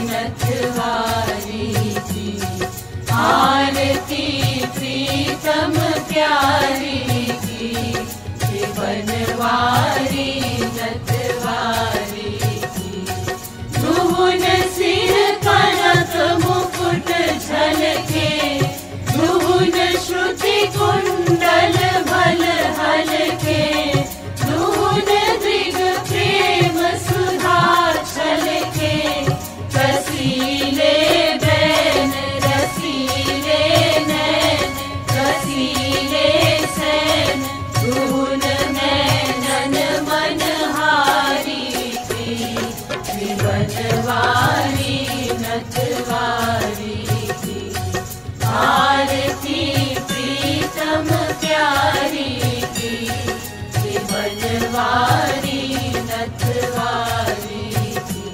नथवारी की आरती प्रीतम प्यारी की बनवारी नथवारी की दुहुन सिर कनक मुकुट झलके दुहुन श्रुति कुंडल भल हलके दुहुन दृग प्रेम सुधा छलके रसीले बैन रसीले नैन रसीले सैन दुहुन नैनन मनहारी की बनवारी नथवारी की आरती प्रीतम प्यारी की बनवारी नथवारी की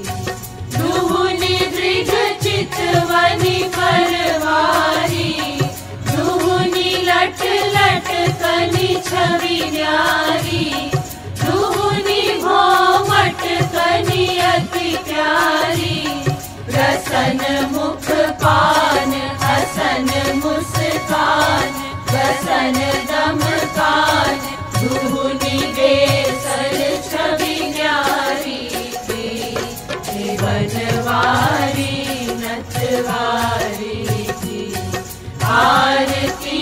दुहुनि दृग चितवनि परवारी दुहुनि लट लट कनि छवि न्यारी दुहुनि भौमट कनि अति प्यारी रसन मुख पान हसन मुस्कान रसन दम कान दुहुनि बेसल छवि न्यारी की बनवारी नथवारी की आरती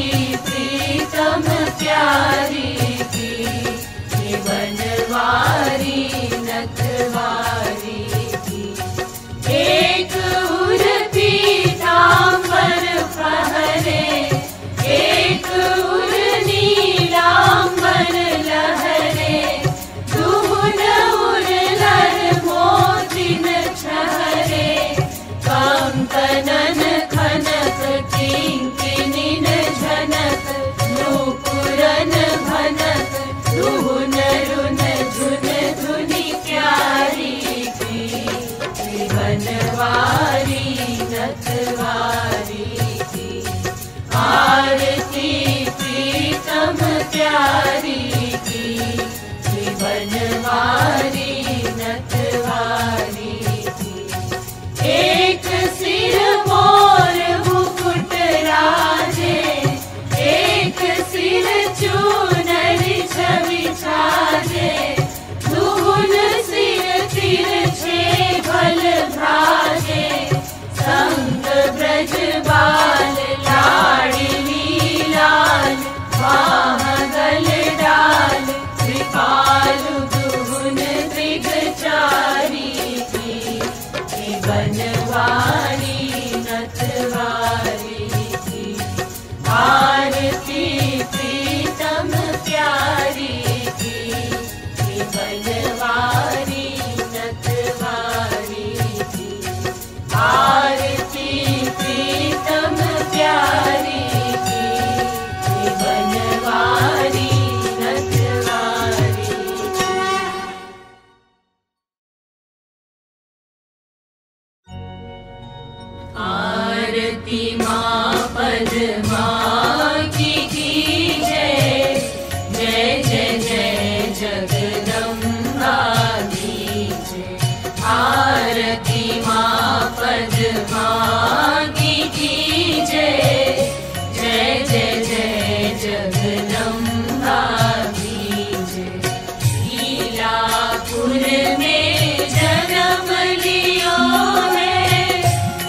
प्रीतम प्यारी की बनवारी नथवारी की एक उर पीतांबर फहरे एक उर नीलांबर लहरे दुहुन उरलर मोतिन छहरे कंकनन खनक किंकिनिन झनक नूपुरन भनक दुहुन रुन झुन धुनि प्यारी की बनवारी नथवारी की आरती प्रीतम प्यारी की बनवारी नथवारी की एक सिर मोर मुकुट राजे एक सिर चूनरी छवि छाजे दुहुन सिर तिरछे भल भ्राजे संग ब्रज बाल लाडली लाल बाह गल डाल कृपालु दुहुन दृग चारी की बनवारी नथवारी की आरती प्रीतम प्यारी की बनवारी नथवारी की आरती प्रीतम प्यारी की बनवारी नथवारी आरती माँ पद्मा की जय जय जय जय जगदम्बा की जय आरती माँ पद्मा की जय जय जय जय जगदम्बा की जय लीलापुर में जन्म लियो है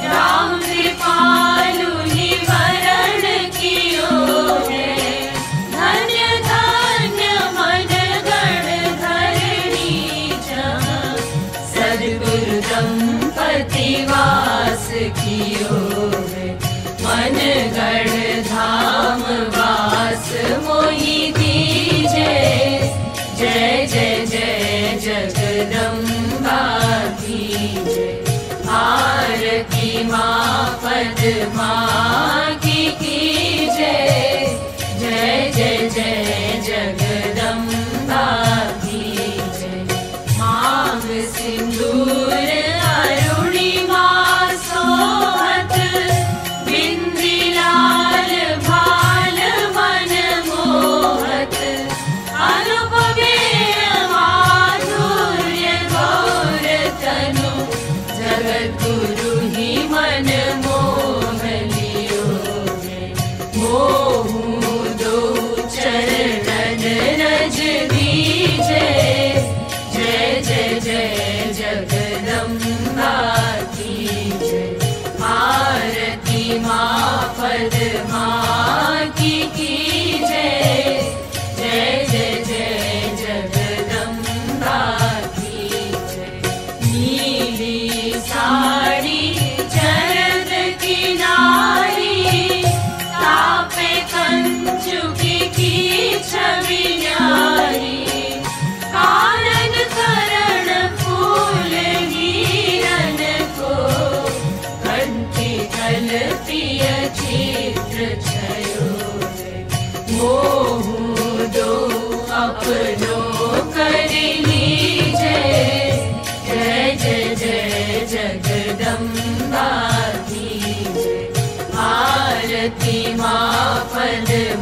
राम कृपालु निवरण कियो है धन्य धन्य मन गण धरणी जहाँ सद्गुरु दंपति वास कियो है मन गण धाम वास मोहि दीजे जय जय जय जगदम्बा की जय आरती माँ पद्मा की जय जय जय जय जगदम्बा की जय मांग सिंदूर अरुणिमा सोहत बिंदी लाल भाल मन मोहत अनुपमे माधुर्य गौर तनु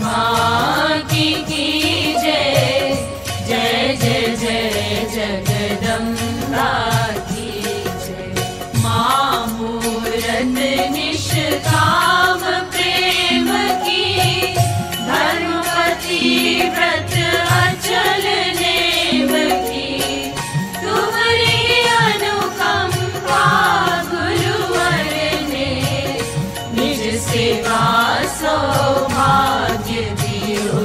माँ की जय, जय जय जय जगदम्बा की जय। माँ मूरत निष्काम प्रेम की, धर्मपति व्रत अचल नेम की, तुम्हारी अनुकंपा गुरुवर ने, निज सेवा सौभाग्य दियो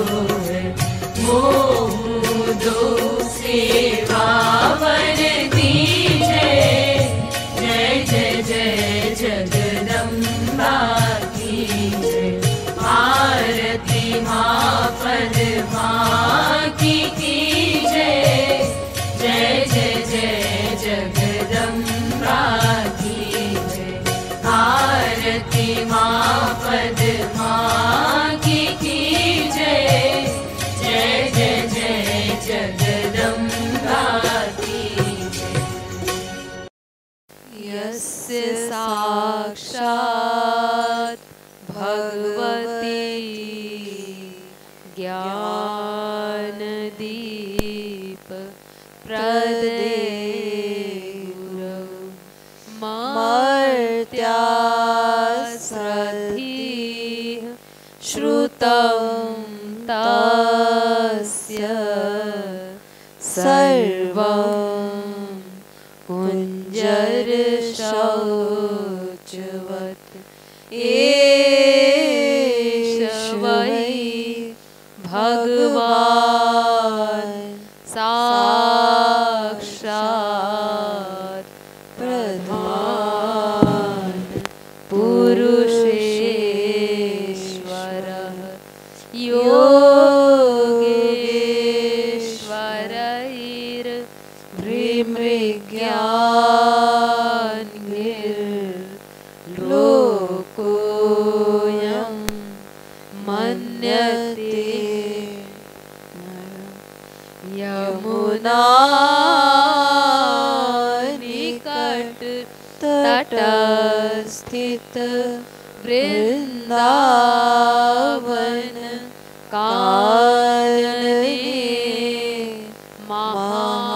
है। मोह दो सेवा वर दीजे, जय जय जय जगदम्बा की जय। आरती माँ पद माँ की जय, जय जय जय जगदम्बा की जय। आरती माँ पद माँ की जय, जय जय जय जगदम्बा की जय। यस्य साक्षात् भगवती ज्ञानदीप प्रदेयुरौ, मर्त्यास्रद्धि श्रुतं तस्य सर्वं कुञ्जरशौचवत् एष वै भगवान् साक्षात् प्रधान पुरुषेश्वरः, योगेश्वरैर्भृमृग्यान्गिर्लोकोऽयं मन्यते यमुना निकटतटस्थित वृन्दावन कानने महारम्ये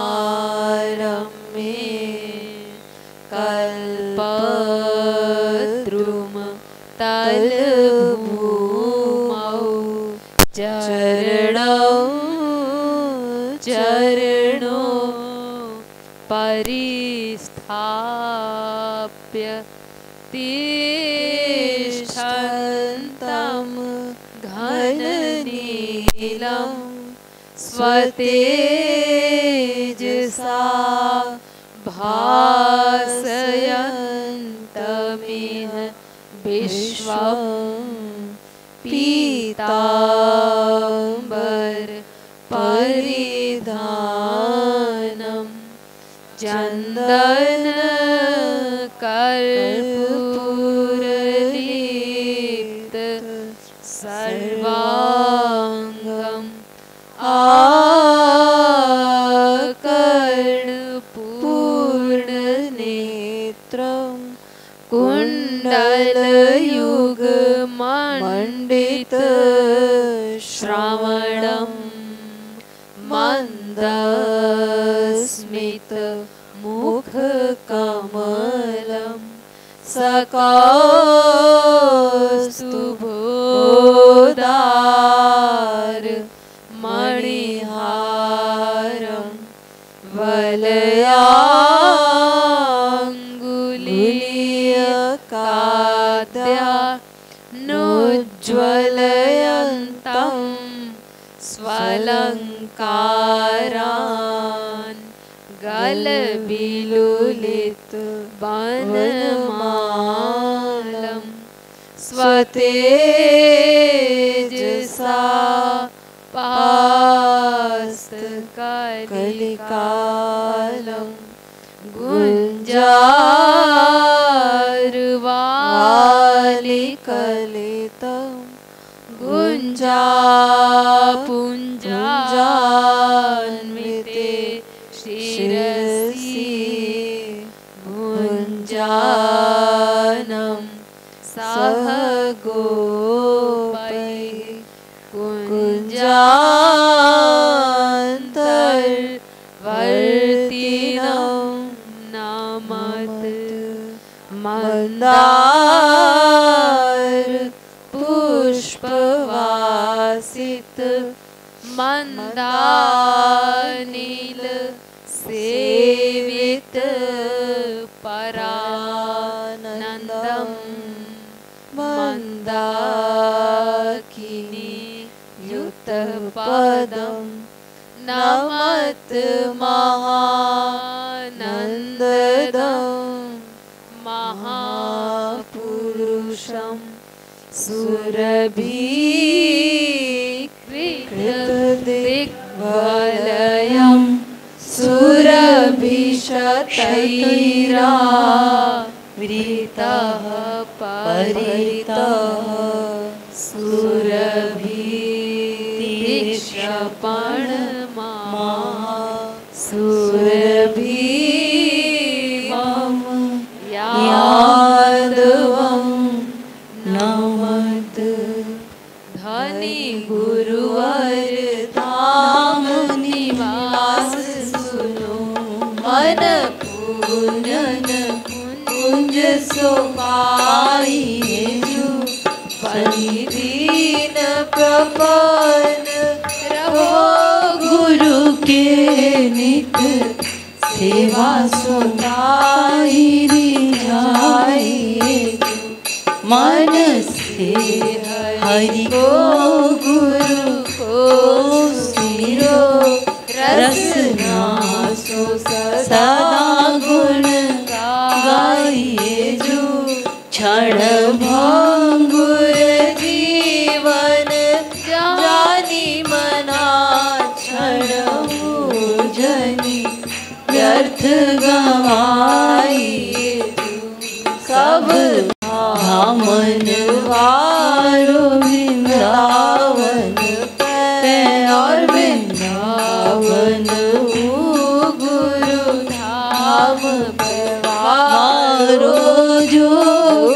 कल्पद्रुम तलभूमौ चरणो परिस्थाप्य तिष्ठन्तं घननीलं स्वतेजसा भासयन्तमिह विश्वं पीताम्बर परिधानं चन्दन कर्पूरलिप्त सर्वाङ्गम् आकर्णपूर्णनेत्रं कुण्डलयुगमण्डित श्रवणं मन्दस्मित मुखकमलं सकास्तुभोदार मणिहारं वलयाङ्गुलीयकाद्यानुज्ज्वलयन्तं स्वलङ्कारान् गलबिलुलित वनमालं स्वतेजसा पास्तकलिकालं गुञ्जारवालिकलितं गुञ्जापुञ्जान्विते शिरसि भुञ्जानं सह गोपैः जान्तर्वर्तिनं नमत मंदार पुष्पवासित मंदानील सेवित परानंदम मंदाकिनी युत पदम नमत महानंददम महापुरुषम सुरभिकृतदिग्वलयं सुरभिशतैरावृतः परितः सुरभिक्षपणमा सुरभिमम यादवं नमत धनी गुरुवर धाम निवास सुनो मन पूजन कुंज सोपाइए जो परिदीन प्रपन्न रहो गुरु के नित सेवा सुनाई जाइए मन से हरि को गुरु को सुमिरो रसना सो सदा गुण गाइए जो क्षण भंगुर जीवन जानी मना क्षण जनी व्यर्थ गवाइए सब धामन वारो वृंदावन और वृंदावन गुरु धाम वारो जो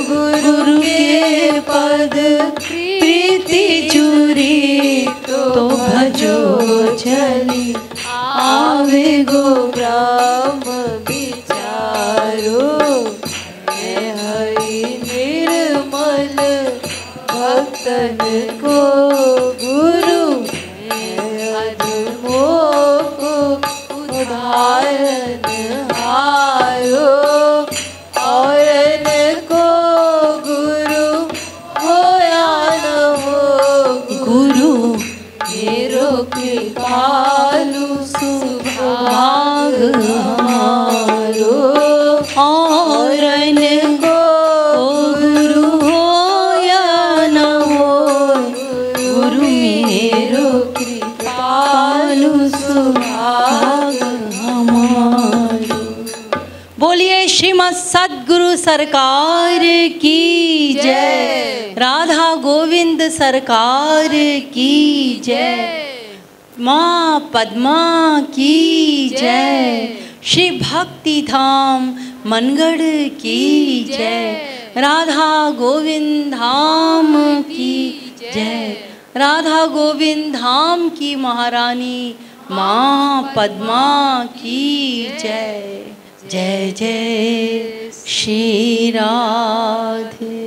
गुरु के पद प्रीति चूरी तो भजो चली आवे गो ब्रह्म विचारो निर्मल भक्तन को गुरु अधमो को उदाहरण हारो और को गुरु हो या न हो गुरु मेरो कृपालु सुभाग हमारो और को गुरु हो या न हो गुरु मेरो कृपालु सुभाग हमारो। बोलिए श्रीमद् सद्गुरु सरकार की जय, राधा गोविंद सरकार की जय, माँ पद्मा की जय, श्री भक्ति धाम मनगढ़ की जय, राधा गोविंद धाम की जय, राधा गोविंद धाम की महारानी माँ पद्मा की जय। जय जय श्री राधे,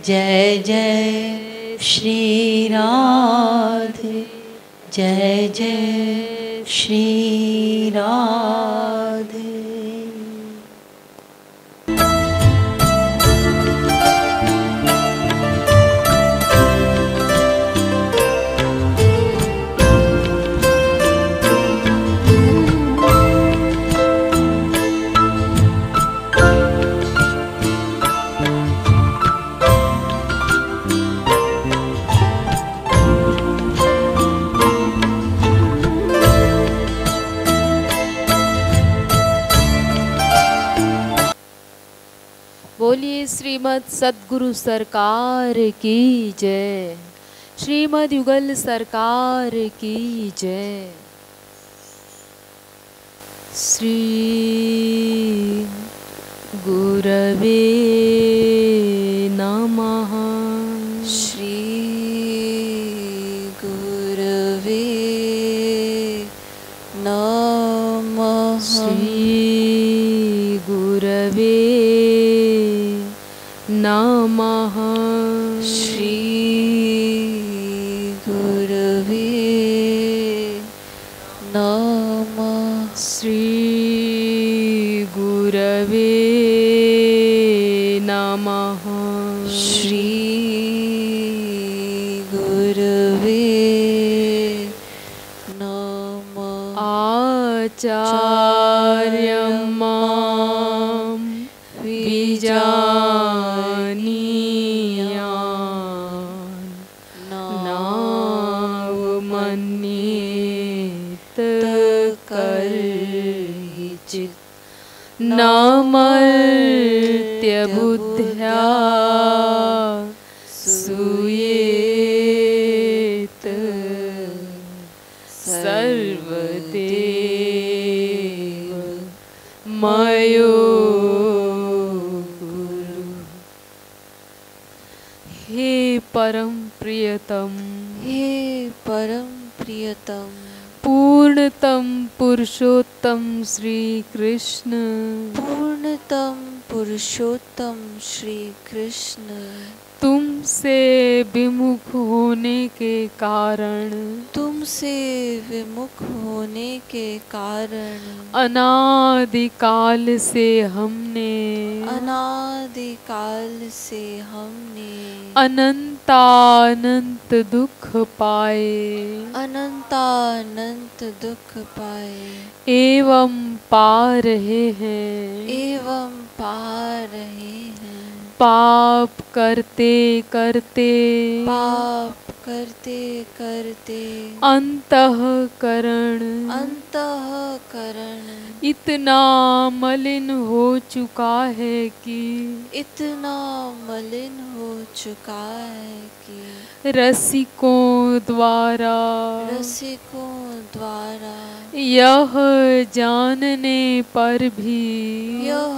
जय जय श्री राधे, जय जय श्री राधे। बोलिए श्रीमद् सद्गुरु सरकार की जय, श्रीमद् युगल सरकार की जय। श्री गुरवे नमः, श्री गुरवे गुरवे नमः। श्री गुरवे नमः। श्री गुरवे नमः। श्री गुरवे नमः। श्री गुरवे नमः। आचार्यं मां विजानीयान् नावमन्येत कर्हिचित् नमर्त्यबुद्ध्या सूयेत सर्वदेव मयो गुरु। हे परम प्रियतम, हे परम प्रियतम, पूर्णतम पुरुषोत्तम श्री कृष्ण, पूर्णतम पुरुषोत्तम श्री कृष्ण, तुमसे विमुख होने के कारण, तुमसे विमुख होने के कारण अनादिकाल से हमने, अनादिकाल से हमने अनंतानंत दुख पाए, अनंतानंत दुख पाए, एवं पा रहे हैं, एवं पा रहे हैं। पाप करते करते, पाप करते करते अंतःकरण अंतःकरण इतना मलिन हो चुका है कि, इतना मलिन हो चुका है कि रसिकों द्वारा रसिकों द्वारा यह जानने पर भी, यह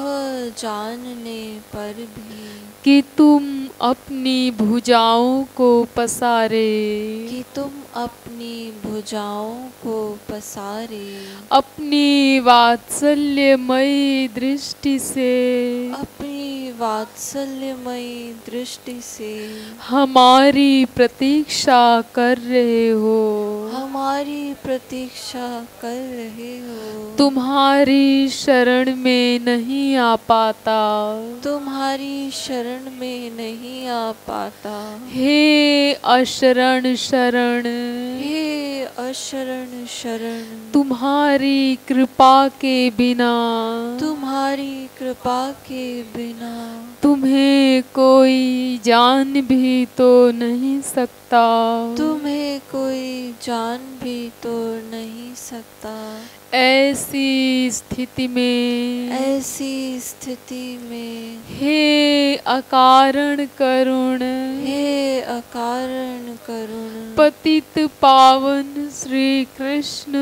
जानने पर भी कि तुम अपनी भुजाओं को पसारे, कि तुम अपनी भुजाओं को पसारे, अपनी वात्सल्यमयी दृष्टि से, अपनी वात्सल्यमयी दृष्टि से हमारी प्रतीक्षा कर रहे हो, हमारी प्रतीक्षा कर रहे हो। तुम्हारी शरण में नहीं आ पाता, तुम्हारी शरण में नहीं आ पाता। हे अशरण शरण, हे अशरण शरण, तुम्हारी कृपा के बिना, तुम्हारी कृपा के बिना तुम्हें कोई जान भी तो नहीं सकता, तुम्हें कोई जान भी तो नहीं सकता। ऐसी स्थिति में, ऐसी स्थिति में हे अकारण करुण, हे अकारण करुण, पतित पावन श्री कृष्ण,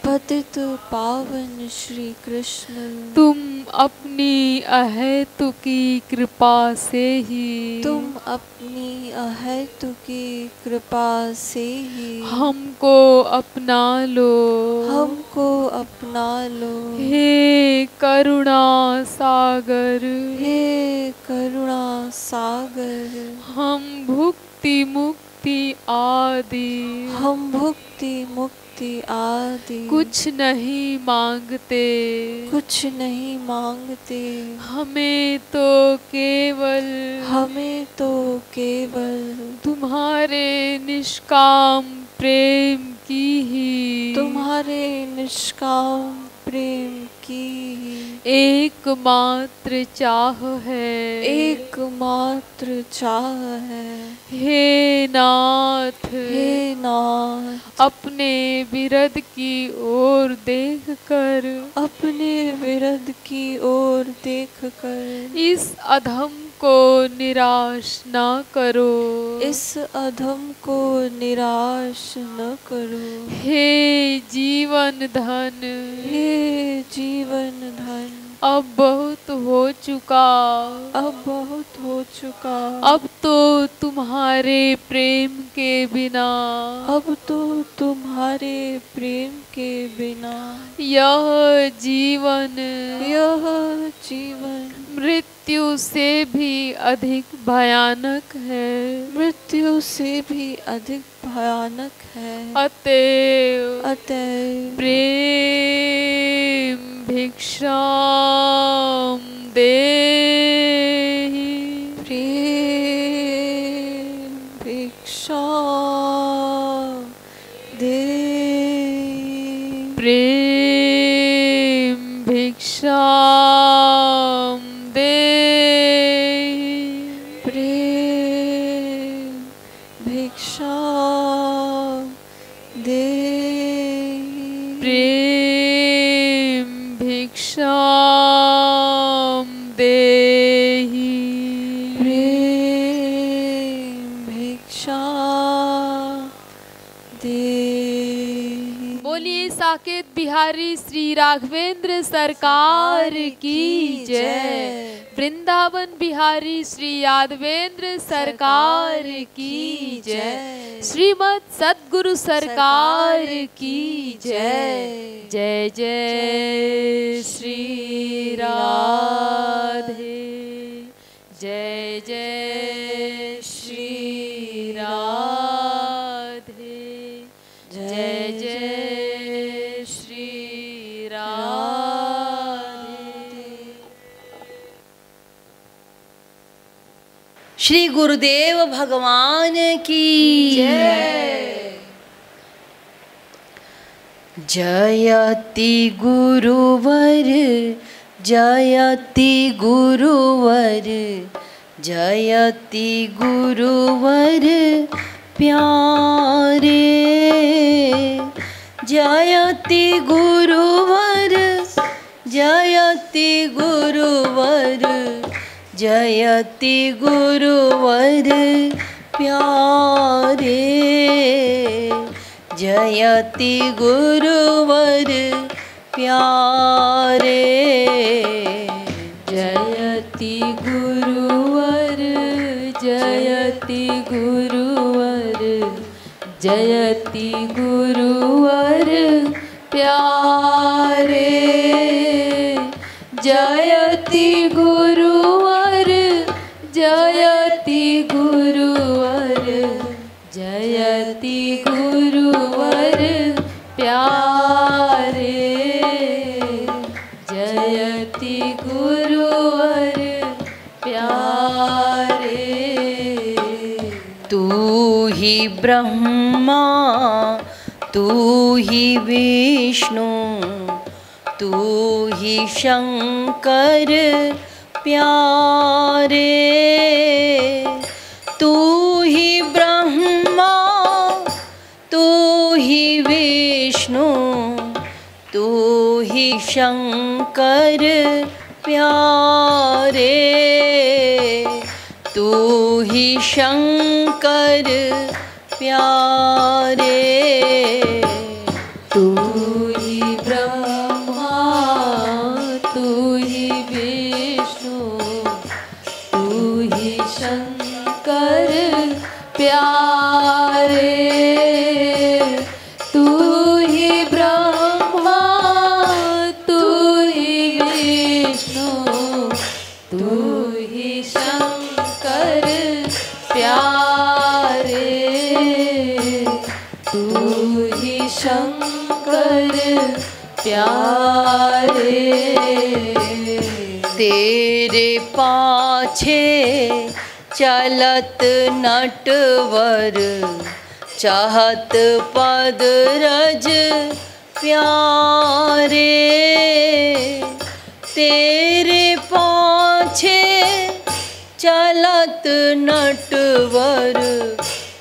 पतित पावन श्री कृष्ण, तुम अपनी अहेतुकी कृपा से ही, तुम अपनी अहेतुकी कृपा से ही हमको अपना लो, हमको अपना लो। हे करुणा सागर, हे करुणा सागर, हम भुक्ति मुक्ति आदि, हम भुक्ति मुक्ति आदि कुछ नहीं मांगते, कुछ नहीं मांगते। हमें तो केवल, हमें तो केवल तुम्हारे निष्काम प्रेम की ही, तुम्हारे निष्काम प्रेम की एकमात्र चाह है, एकमात्र चाह है। हे नाथ, हे नाथ, अपने विरध की ओर देखकर, अपने विरध की ओर देखकर इस अधम को निराश न करो, इस अधम को निराश न करो। हे जीवन धन, हे जीवन धन, अब बहुत हो चुका, अब बहुत हो चुका। अब तो तुम्हारे प्रेम के बिना, अब तो तुम्हारे तुम्हारे प्रेम के बिना यह जीवन मृत्यु से भी अधिक भयानक है। मृत्यु से भी अधिक भयानक है। अतएव प्रेम भिक्षाम देहि। प्रेम भिक्षाम देहि। प्रेम भिक्षाम देहि। प्रेम भिक्षाम देहि। प्रेम भिक्षाम देहि। प्रेम भिक्षाम देहि। बोलिए साकेत बिहारी श्री राघवेंद्र सरकार की जय। वृंदावन बिहारी श्री यादवेंद्र सरकार की जय। श्रीमद सद्गुरु सरकार की जय। जय जय श्री राधे। जय जय श्री राधे। जय जय श्री राधे। श्री गुरुदेव भगवान की जय। जयति गुरुवर जयति गुरुवर जयति गुरुवर प्यारे। जयति गुरुवर जयति गुरुवर जयति गुरुवर प्यारे। जयति गुरुवर प्यारे। जयति गुरुवर जयति गुरुवर जयति गुरुवर प्यारे। जयति गुरुवर जयति गुरुवर जयति गुरुवर प्यारे। जयति गुरुवर प्यारे। तू ही ब्रह्मा तू ही विष्णु तू ही शंकर प्यारे। तू ही ब्रह्मा तू ही विष्णु तू ही शंकर प्यारे। तू ही शंकर प्यारे। तू ही ब्रह्मा तू ही विष्णु तू ही शंकर प्यारे। तू ही ब्रह्मा तू ही विष्णु तू ही शंकर प्यारे। तू ही शंकर प्यारे। तेरे पाछे चलत नटवर चाहत पद रज प्यारे। तेरे पाछे चलत नटवर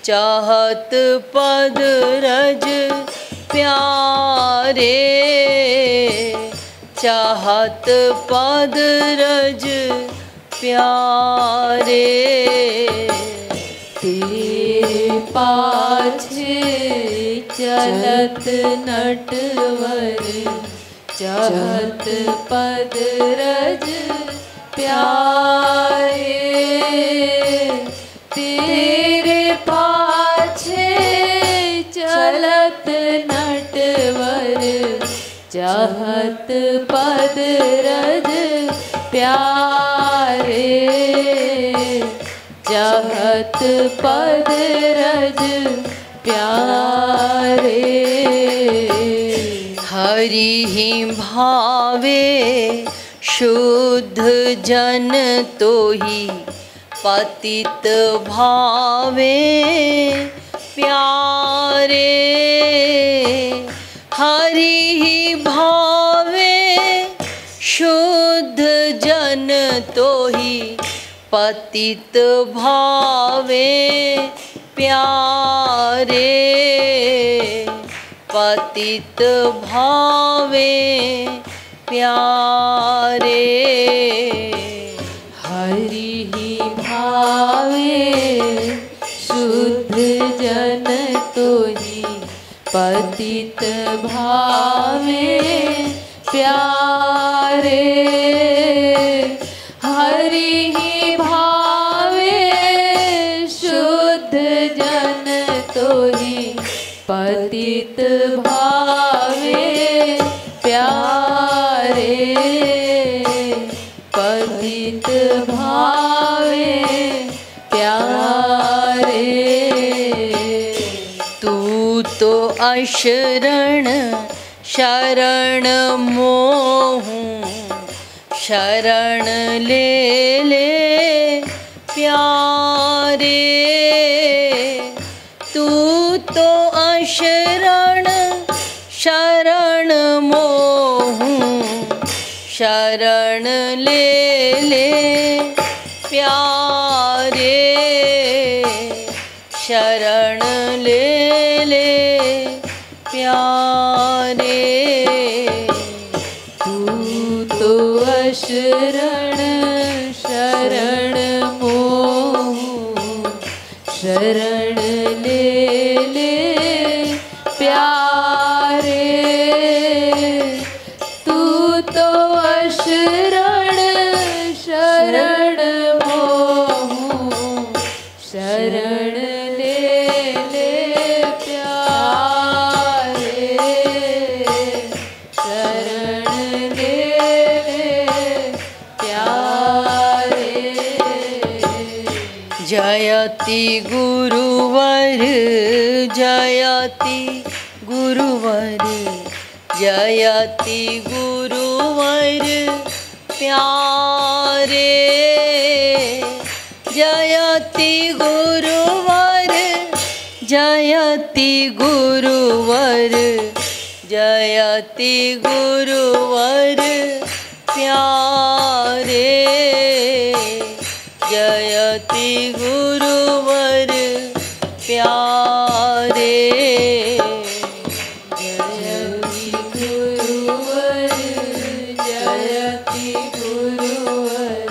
चाहत पद रज प्यारे। चाहत पद रज प्यारे। तेरे पाछे चलत नटवर चाहत पद रज प्यारे। तेरे पाछे चलत नटवर चाहत पद रज प्यारे, चाहत पद रज प्यारे। हरि ही भावे शुद्ध जन तो ही पतित भावे प्यारे। हरि ही भावे शुद्ध जन तो ही पतित भावे प्यारे। पतित भावे प्यारे। हरि ही भावे शुद्ध जन तो ही पतित भावे प्यारे। हरि ही भावे शुद्ध जन तो ही पतित भावे प्यारे। पतित भावे प्यारे। तू तो अशरण शरण मोहूँ शरण ले ले प्यारे। तू तो अशरण शरण मोहूँ शरण ले ले प्यारे। शरण ले ले प्यारे। तू तो अशरण शरण मोहूँ शरण ले ले प्यारे। तू तो अशरण शरण मोहूँ शरण ले ले प्यारे। शरण ले ले प्यारे। जयति गुरुवर जयति गुरुवर जयति गुरुवर प्यारे। जयति गुरुवर जयति गुरुवर जयति गुरुवर प्यारे। जयति गुरुवर प्यारे। जयति गुरुवर जयति गुरुवर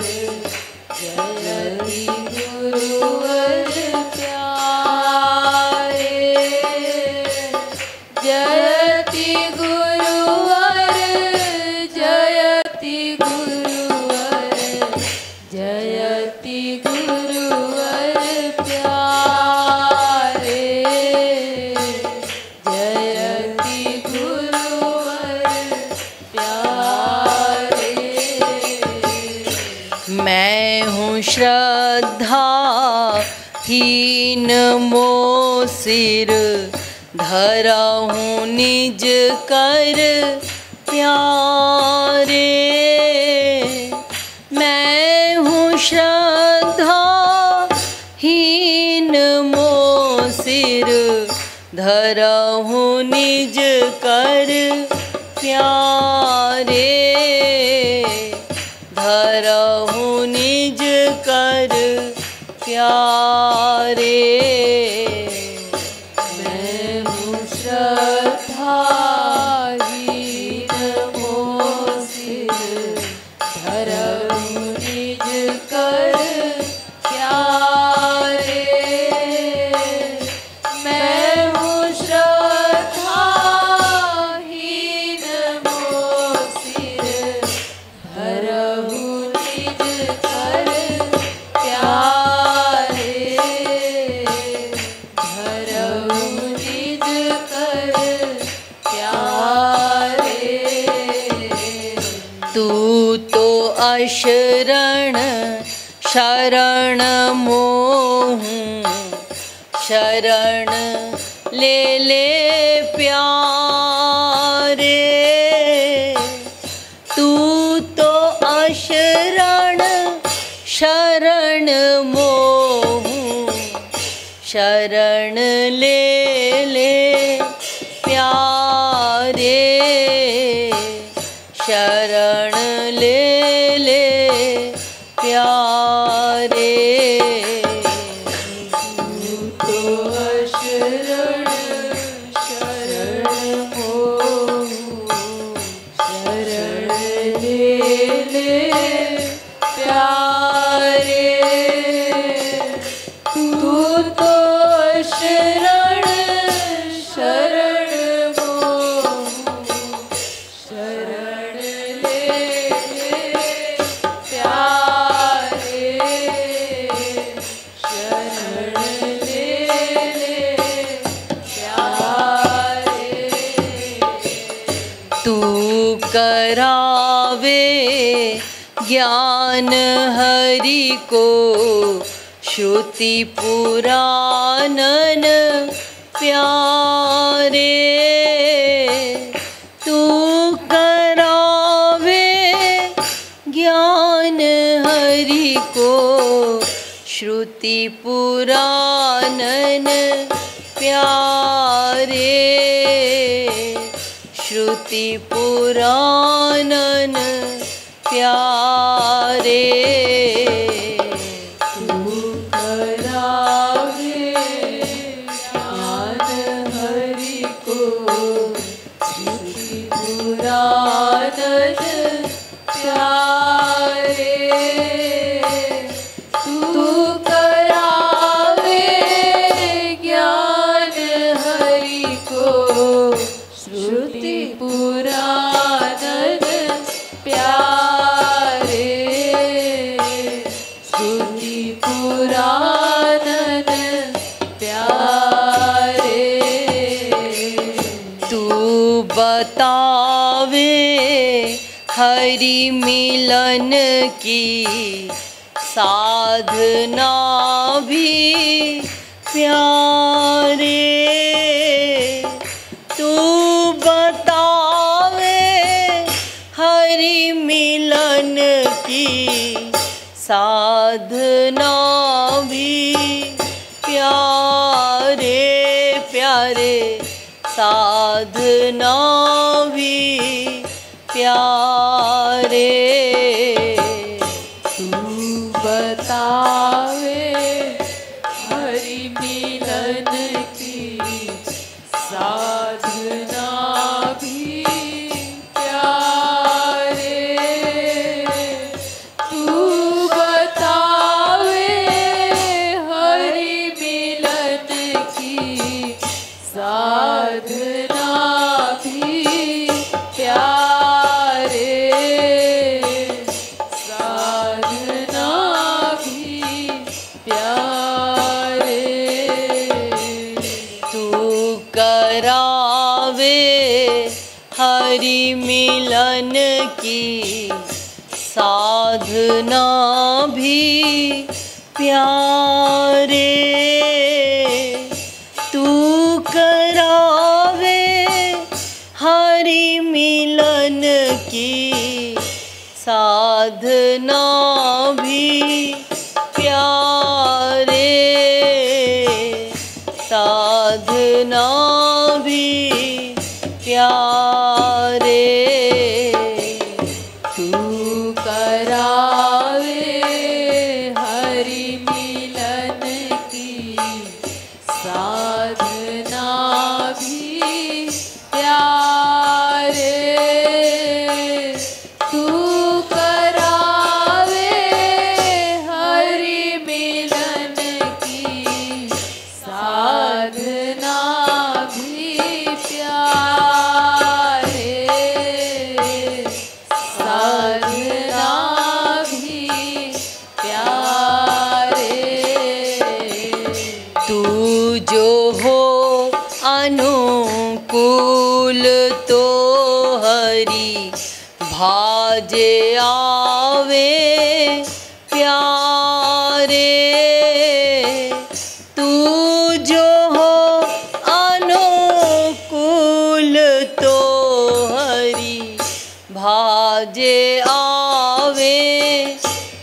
जयति गुरुवर प्यारे। जयति गुरुवर जयति गुरुवर जयति गुरुवर प्यारे। जयति गुरुवर प्यारे। मैं हूँ श्रद्धा हीन मो सिर धरा हूँ निज कर प्यारे। मैं हूँ श्रद्धा हीन मो सिर धरा हूँ निज कर प्यारे। धरा हूँ निज कर प्यारे। मैं हूँ श्रद्धा हीन मो सिर धरऊँ निज कर प्यारे। मैं हूँ श्रद्धा अशरण शरण मोहूं, शरण ले ले प्यारे। तू तो अशरण शरण मोहूं, शरण ले ले प्यारे, शरण ले ले प्यारे। तू तो अशरण शरण मोहूं, शरण ले ले प्यारे। तू तो शरण शरण मोहूं, शरण ले प्यारे, शरण ले प्यारे। तू करावे ज्ञान हरि को, श्रुति पुराणन प्यारे। तू करावे ज्ञान हरि को, श्रुति पुराणन प्यारे, श्रुति पुराणन प्यारे। बतावे हरि मिलन की साधना भी प्यारे। तू बतावे हरि मिलन की साधना भी प्यारे, प्यारे साधना भी प्यारे। तू बतावे हरि मिलन की साधना भी प्यारे। तू बतावे हरि मिलन की साधना भी प्यारे, साधना भी प्यारे। तू करावे हरि मिलन की साधना भी प्यारे। तू करावे हरि मिलन की साधना भी प्यारे, साधना भी प्यारे। तू करावे हरि मिलन की साधना भी प्यारे। तू करावे हरि मिलन की साधना भी प्यारे, साधना भी प्यारे। तू जो हो अनुकूल तो हरि भाजे आवे प्यारे। तू जो हो अनुकूल तो हरि भाजे आवे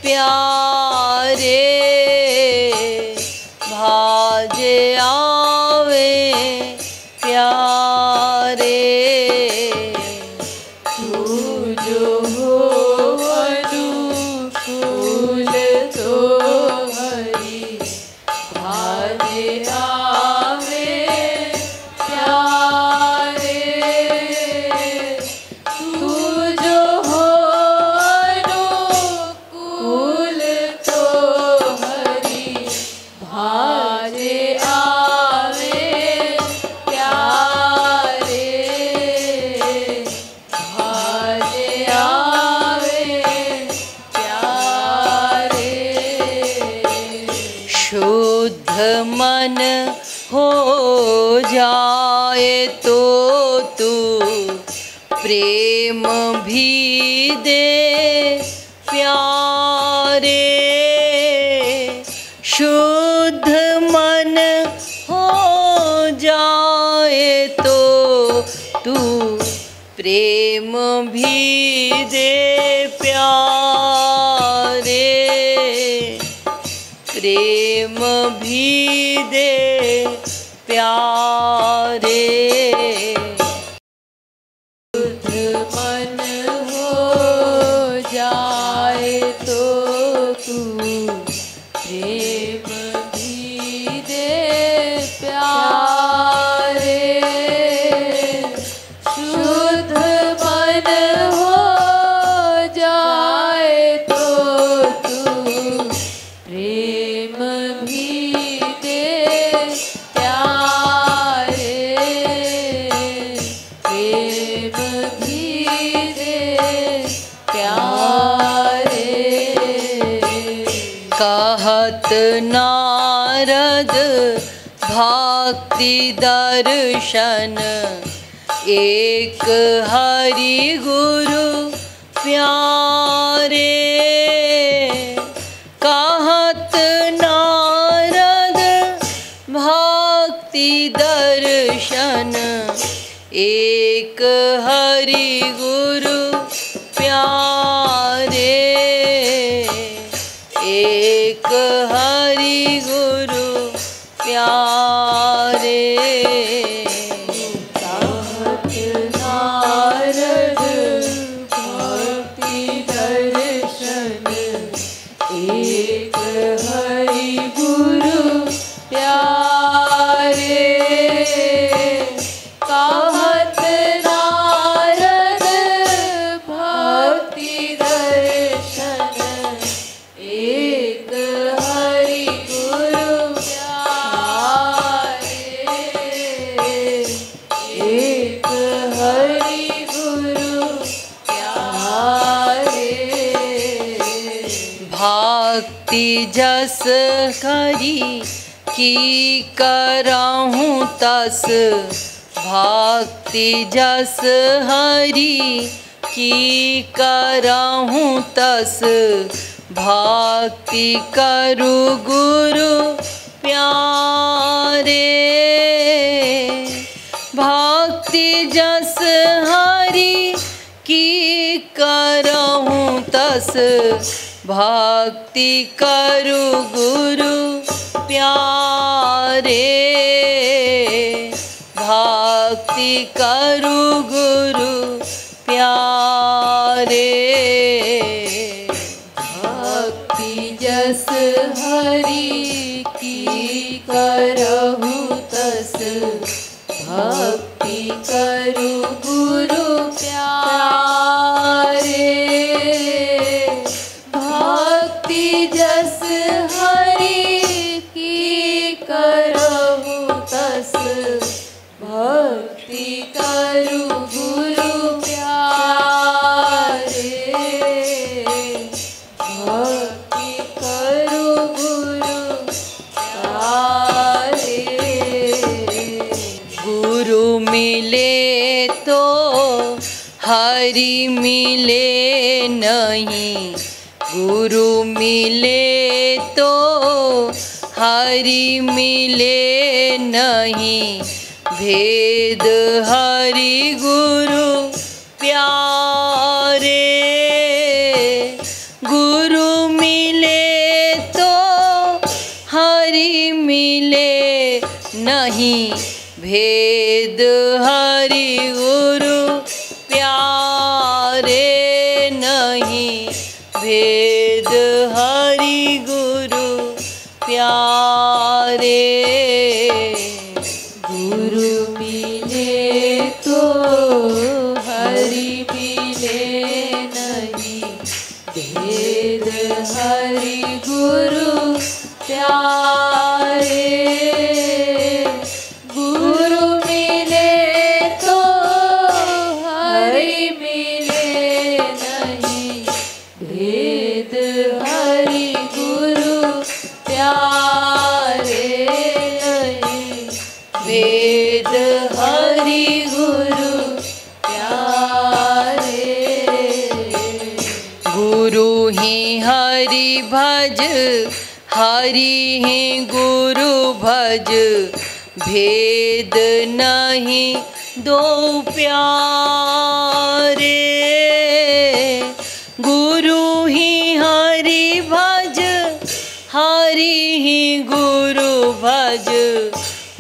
प्यारे। भाजे आवे प्यारे। तू जो हो अनुकूल तो हरि भाजे आवे प्यारे। तू जो हो अनुकूल तो हरि भाजे आवे प्यारे। भाजे आवे प्यारे। शुद्ध मन हो जाए तो तू प्रेम भी दे प्यारे। शुद्ध मन हो जाए तो तू प्रेम भी दे प्यारे। प्रेम भी दे प्यारे। शुद्ध मन हो जाए तो तू प्रेम भी दे प्यारे। शुद्ध मन हो जाए तो तू प्रेम भी दे प्यारे। प्रेम भी दे प्यारे। कहत नारद भक्ति दर्शन एक हरि गुरु प्यारे। कहत नारद भक्ति दर्शन एक हरि गुरु प्यारे। एक हरि गुरु प्यारे। कहत नारद भक्ति दर्शन एक हरि गुरु प्यारे। कहत नारद भक्ति दर्शन एक हरि गुरु प्यारे। एक हरि गुरु प्यारे। भक्ति जस करी की करहूँ तस। भक्ति जस हरि की करहूँ तस। भक्ति करु गुरु प्यारे। भक्ति जस हरि की करहूँ तस। भक्ति करु गुरु प्यारे। भक्ति करु गुरु प्यारे। भक्ति जस हरि की करहूँ तस। भक्ति करु गुरु प्यारे। भक्ति जस हरि की करहूँ तस। भक्ति करु गुरु प्यारे। भक्ति करु गुरु प्यारे। गुरु मिले तो हरि मिले नहीं, गुरु मिले तो हरि मिले नहीं, भेद हरि गुरु प्यारे। गुरु मिले तो हरि मिले नहीं, भेद हरि गुरु प्यारे नहीं, भेद हरि गुरु प्यारे। गुरु मिले तो हरि मिले नहीं, भेद हरि गुरु प्यारे। गुरु मिले तो हरि मिले नहीं, भेद हरि गुरु प्यारे नहीं, वेद हरि गुरु प्यारे। गुरु ही हरि भज, हरि ही गुरु भज, भेद नहीं दो प्यारे। गुरु ही हरि भज, हरि ही गुरु भज,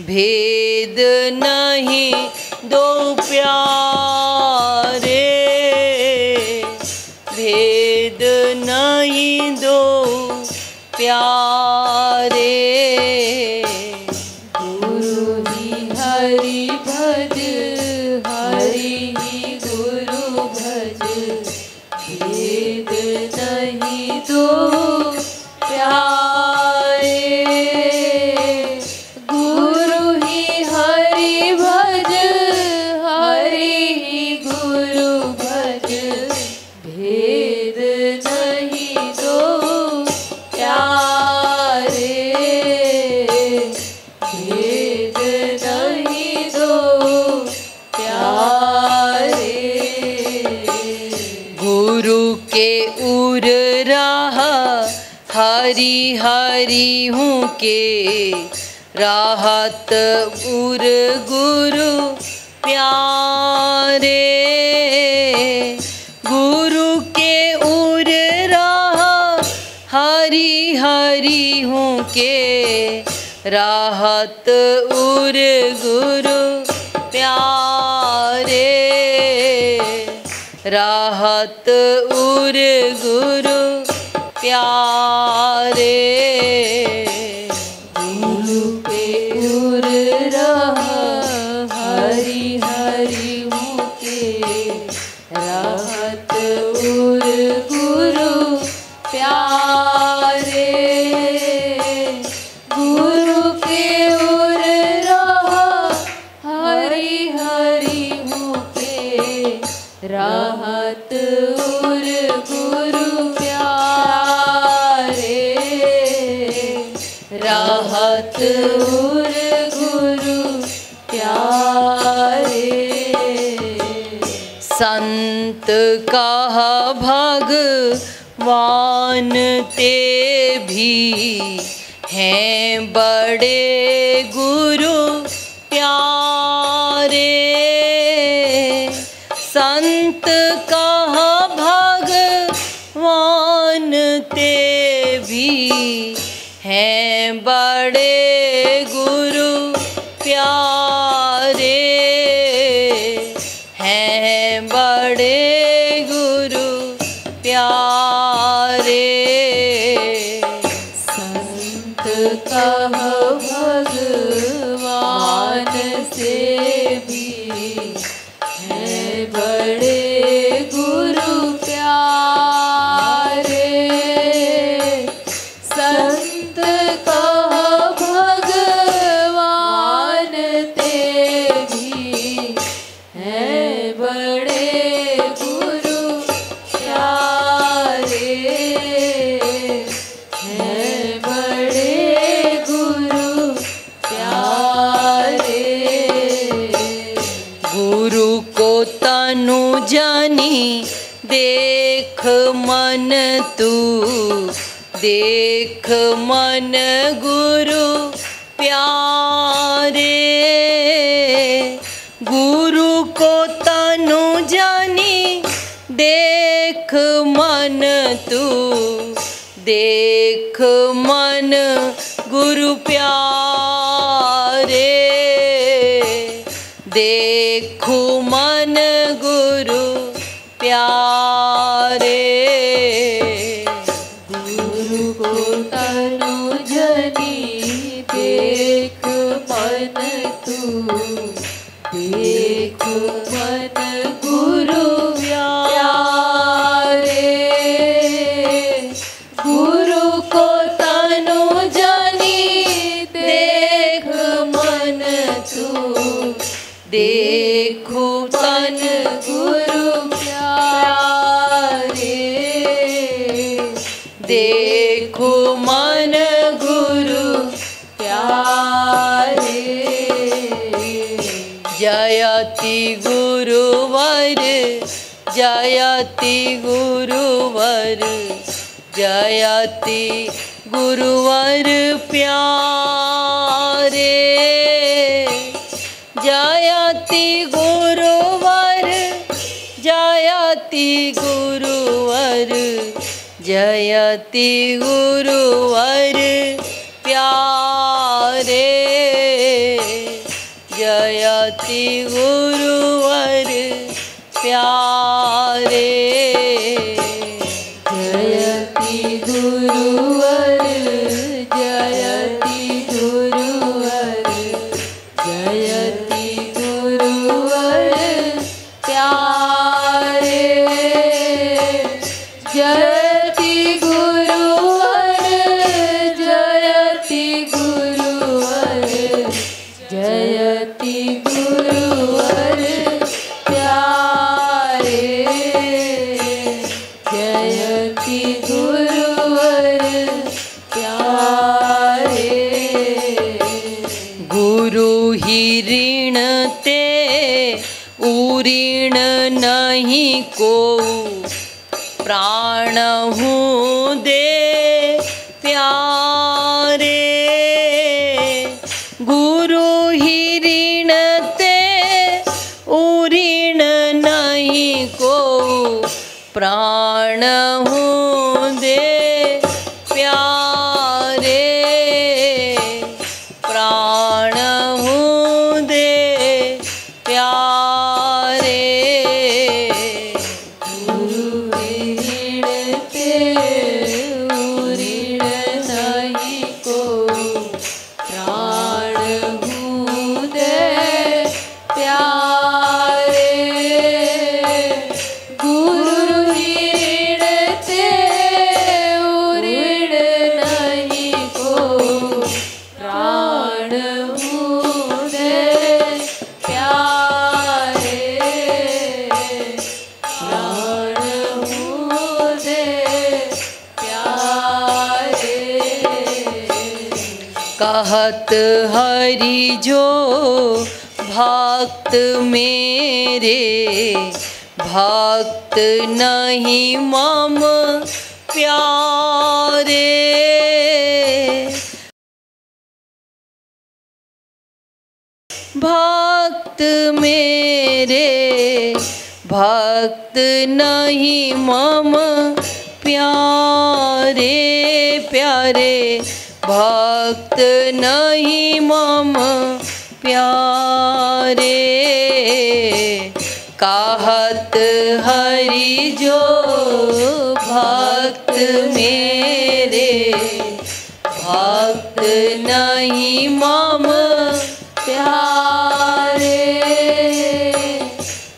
भेद नहीं दो प्यारे, भेद नहीं दो प्यारे। गुरु ही हरि भज, हरि ही गुरु भज, भेद नहीं दो प्यारे। गुरु ही हरि भज, हरि ही गुरु भज, भेद नहीं दो प्यारे, भेद नहीं दो प्यारे। गुरु के उर रहा, हरि हरि हूँ के राहत उर गुरु प्यारे। गुरु के उर रहा, हरि हरि हूँ के राहत उर गुरु प्यारे, राहत उर गुरु प्यारे। गुरु पे उर रहा, हरि हरि मुके राहत उर गुरु प्यारे। गुरु के उर रहा, हरि हरि मुके राहत उर गुरु प्यारे, राहत उर गुरु प्यारे। संत कहा भगवान ते भी हैं बड़े गुरु प्यारे। संत कहा भगवान ते भी हैं बड़े गुरु प्यारे, हैं बड़े गुरु प्यारे। संत कह भगवान से भी है बड़े गुरु प्यारे। संत कह भगवान ते भी है बड़े गुरु तनु जानी देख मन तू, देख मन गुरु प्यारे। गुरु को तनु जानी देख मन तू, देख मन गुरु प्यारे। देखो मन गुरु प्यारे। गुरु को तनु जनी देख मन तू, देख मन गुरु प्यारे। गुरु को तनु जनी देख मन तू, देखो मन गुरु प्यारे। देखो मन गुरु प्यारे। जयति गुरुवर, जयति गुरुवर, जयति गुरुवर प्यारे। जयति गुरुवर, जयति गुरुवर, जयति गुरुवर प्यारे। जयति गुरुवर प्यारे। जयति गुरुवर, जयति गुरुवर, जयति गुरुवर प्यारे। जयति गुरुवर, जयति गुरुवर, जयति गुरुवर प्यारे। जयति गुरुवर प्यारे। गुरु ही ऋण ते उऋण नहीं को, प्राण हूँ दे प्यारे। गुरु ही ऋण ते उऋण नहीं को, प्राण हूँ दे प्यारे। प्राण हूँ दे प्यारे। गुरु ऋण ते ऋण नहीं को, प्राण हूँ दे प्यारे। गुरु ऋण ते ऋण नहीं को, प्राण हूँ दे प्यारे। प्राण हूँ दे प्यारे। कहत हरि जो भक्त मेरे, भक्त नहीं मम प्यारे। भक्त मेरे, भक्त नहीं मम प्यारे। प्यारे भक्त नहीं मम प्यारे। कहत हरि जो भक्त मेरे, भक्त नहीं मम प्यारे।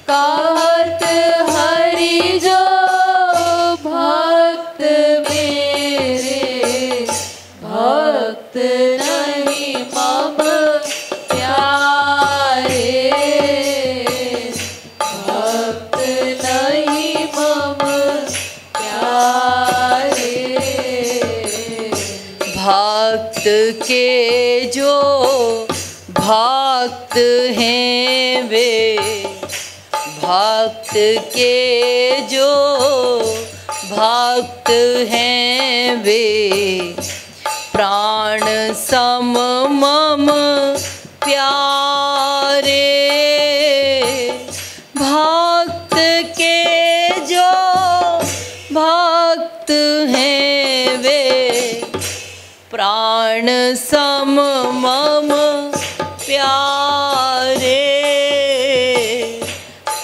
कहत हरि जो भक्त मेरे, भक्त नहीं मम प्यारे। भक्त नहीं मम प्यारे। भक्त के जो भक्त हैं वे, भक्त के जो भक्त हैं वे प्राण सम मम प्यारे। भक्त के जो भक्त हैं वे प्राण सम मम प्यारे।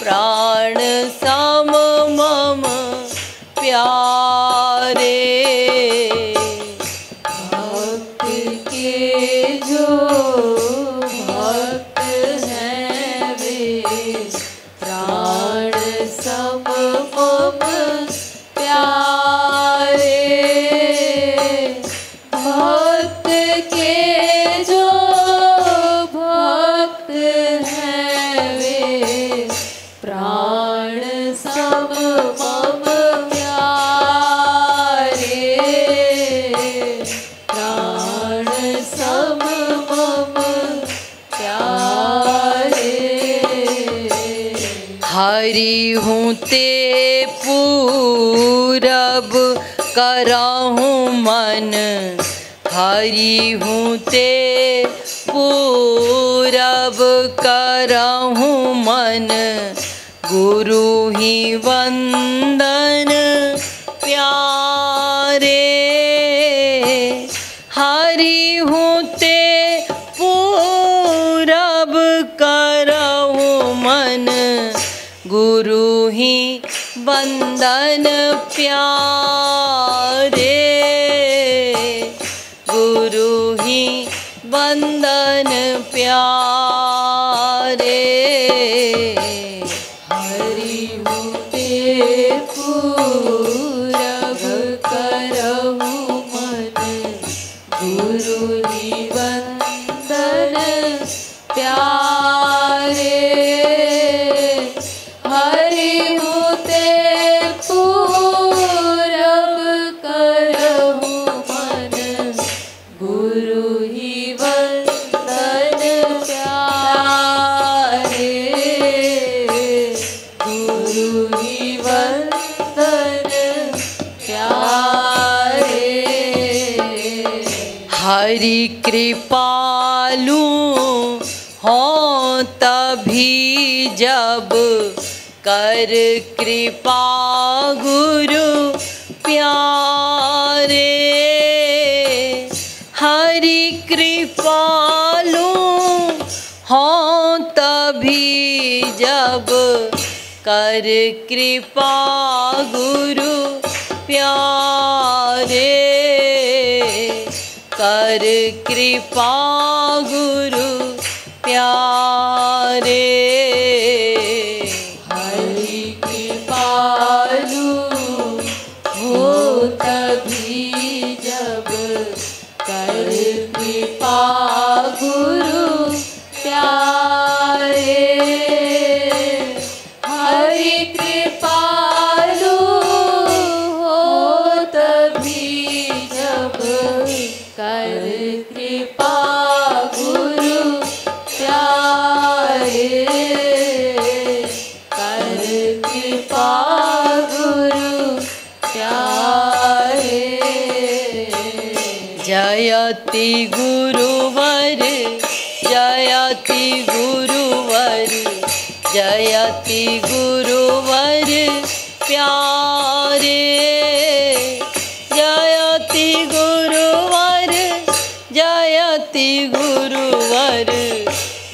प्राण सम मम प्यारे। भक्त के जो भक्त हैं वे प्राण सम मम प्यारे। भक्त के जो भक्त हैं वे प्राण सम मम प्यारे। प्राण सम मम प्यारे। हरि हूँ ते पूरब करहूँ मन। हरि हूँ ते पूरब करहूँ मन। गुरु ही वंदन प्यारे। हरि हूँ ते पूरब करहूँ मन। गुरु ही वंदन प्यारे। गुरु ही वंदन प्यारे। हरि हूँ ते पूरब करहूँ मन। गुरु ही वंदन प्यारे। हरि हूँ ते पूरब करहूँ मन। गुरु ही वंदन प्यारे। गुरु ही वंदन प्यारे। हरि कृपालु हों तभी जब कर कृपा गुरु प्यारे। हरि कृपालु हों तभी जब कर कृपा गुरु प्यारे। कर कृपा गुरु प्यारे। हरि कृपालु हो तभी जब कर कृपा गुरु प्यारे। हरि कृपालु हो तभी जब कर कृपा गुरु प्यारे। कर कृपा गुरु प्यारे। जयति गुरुवर जयति गुरुवर जयति गुरुवर प्यारे। जयति गुरुवर जयति गुरुवर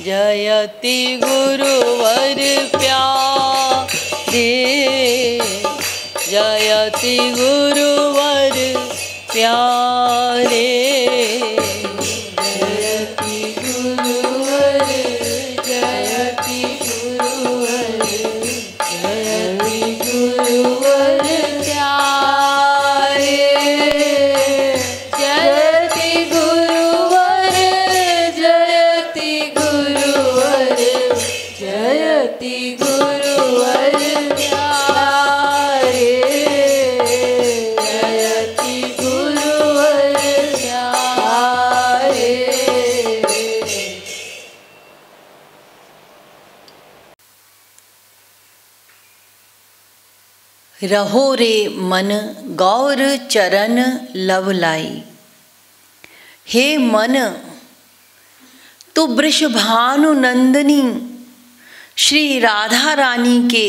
जयति गुरुवर प्यारे। जयति गुरुवर प्यारे। जयति गुरुवर जयति गुरुवर जयति गुरुवर प्यारे। जयति गुरुवर जयति गुरुवर जयति गुरुवर प्यारे। जयति गुरुवर रहो रे मन गौर चरण लव लाई। हे मन, तू वृषभानु नंदिनी श्री राधा रानी के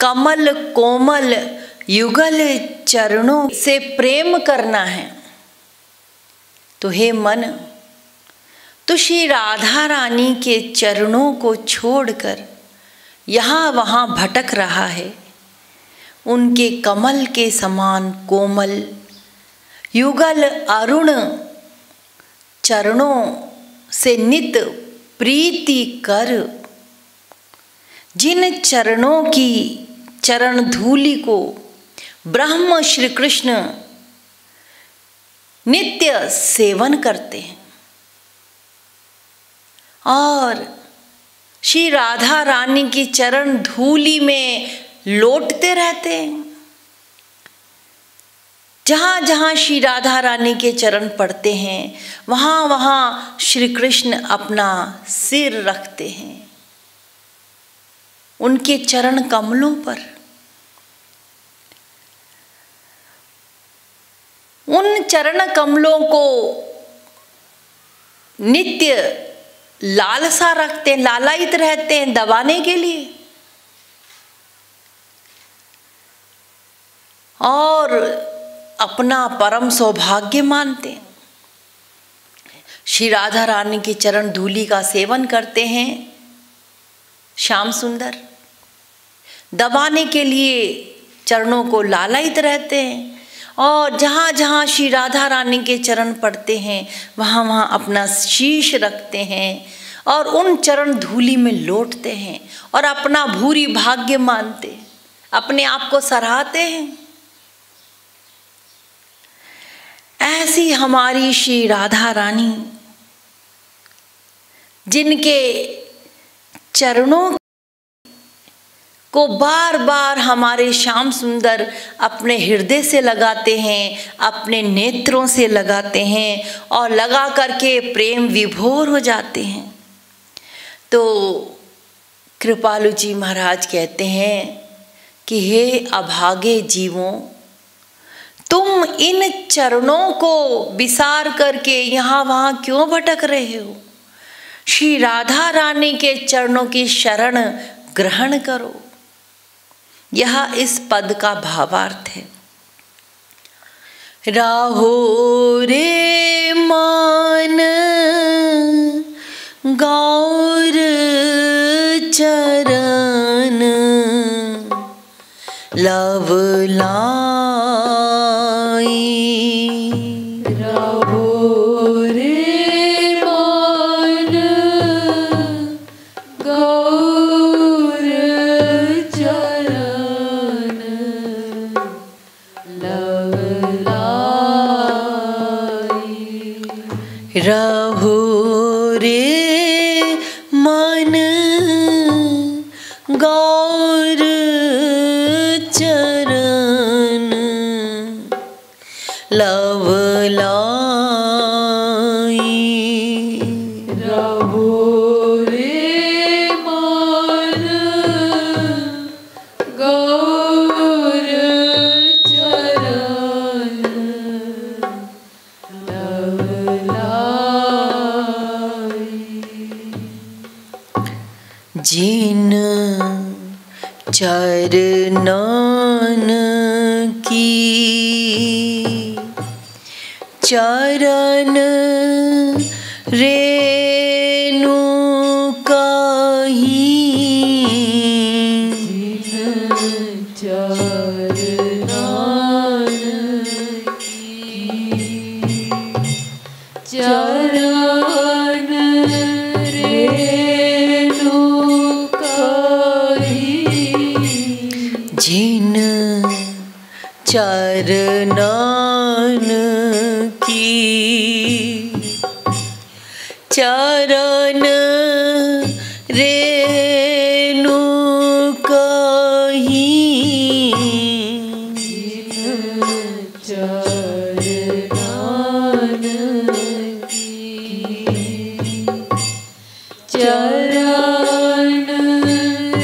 कमल कोमल युगल चरणों से प्रेम करना है। तो हे मन, तो श्री राधा रानी के चरणों को छोड़कर यहाँ वहाँ भटक रहा है। उनके कमल के समान कोमल युगल अरुण चरणों से नित प्रीति कर। जिन चरणों की चरण धूलि को ब्रह्म श्री कृष्ण नित्य सेवन करते हैं और श्री राधा रानी की चरण धूलि में लौटते रहते हैं। जहाँ जहाँ श्री राधा रानी के चरण पड़ते हैं वहाँ वहाँ श्री कृष्ण अपना सिर रखते हैं उनके चरण कमलों पर। उन चरण कमलों को नित्य लालसा रखते हैं, लालायित रहते हैं दबाने के लिए। और अपना परम सौभाग्य मानते हैं। श्री राधा रानी के चरण धूलि का सेवन करते हैं श्याम सुंदर, दबाने के लिए चरणों को लालायित रहते हैं और जहाँ जहाँ श्री राधा रानी के चरण पड़ते हैं वहाँ वहाँ अपना शीश रखते हैं और उन चरण धूलि में लौटते हैं और अपना भूरी भाग्य मानते हैं, अपने आप को सराहते हैं। ऐसी हमारी श्री राधा रानी, जिनके चरणों को बार बार हमारे श्याम सुंदर अपने हृदय से लगाते हैं, अपने नेत्रों से लगाते हैं और लगा करके प्रेम विभोर हो जाते हैं। तो कृपालु जी महाराज कहते हैं कि हे अभागे जीवों, तुम इन चरणों को विसार करके यहाँ वहाँ क्यों भटक रहे हो? श्री राधा रानी के चरणों की शरण ग्रहण करो। यह इस पद का भावार्थ है। राहो रे मान गौर चरण लव रहो रे मन गौर चरण लव लाई। रहो रे मन गौर चरण लव जिन चरणन की चरण रेणु कहीं, चरण रेणु कहीं, जिन चरणन की चरण रेणु कहीं, चरण चरण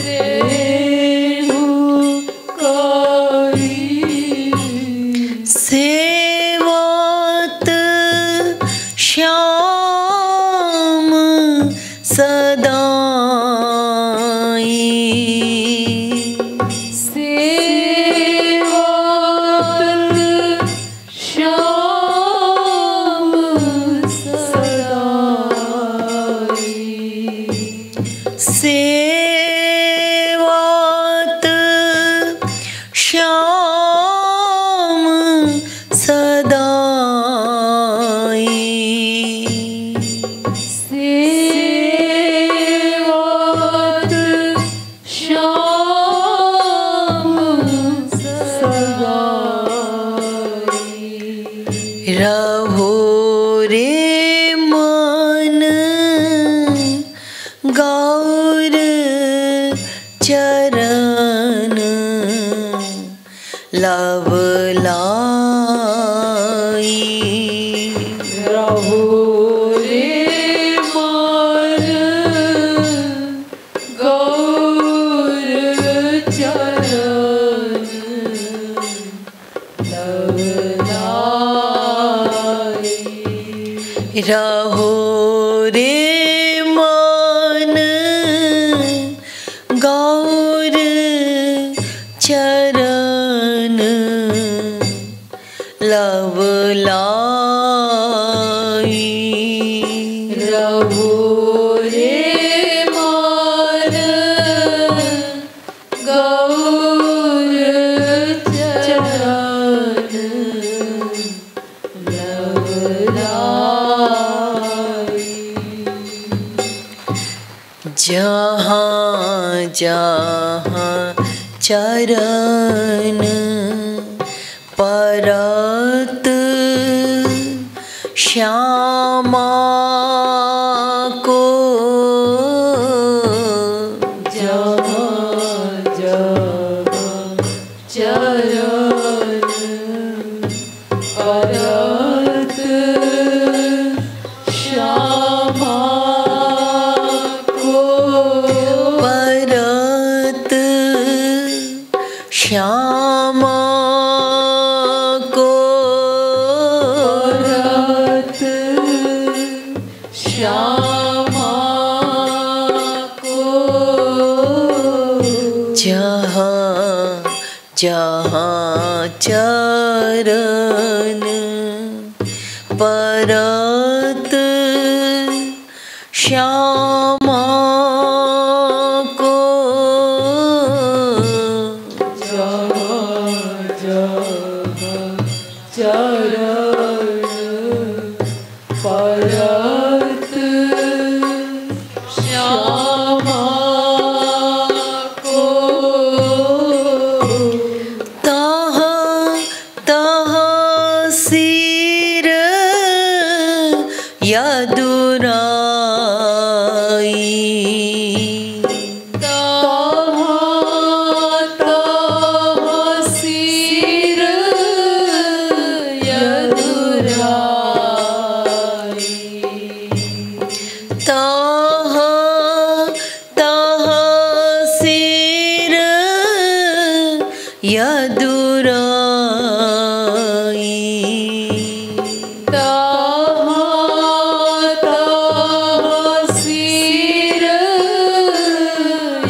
रेणु कहीं। लवलाई। रहो रे मान गौर चरण लवलाई। रहो रे मान गौर चरण लवलाई। रहो रे मान गौर चरण लवलाई। जहाँ जहाँ चरण परत श्यामा को। जहाँ जहाँ चरण परत श्यामा को। परत श्यामा को। परत श्यामा को। जहाँ जहाँ चरण परत श्यामा को। जहाँ जहाँ चरण परत श्यामा को। तहाँ तहाँ सिर यदुराई। तहाँ तहाँ सिर यदुराई। तहाँ तहाँ सिर यदुराई। तहाँ तहाँ सिर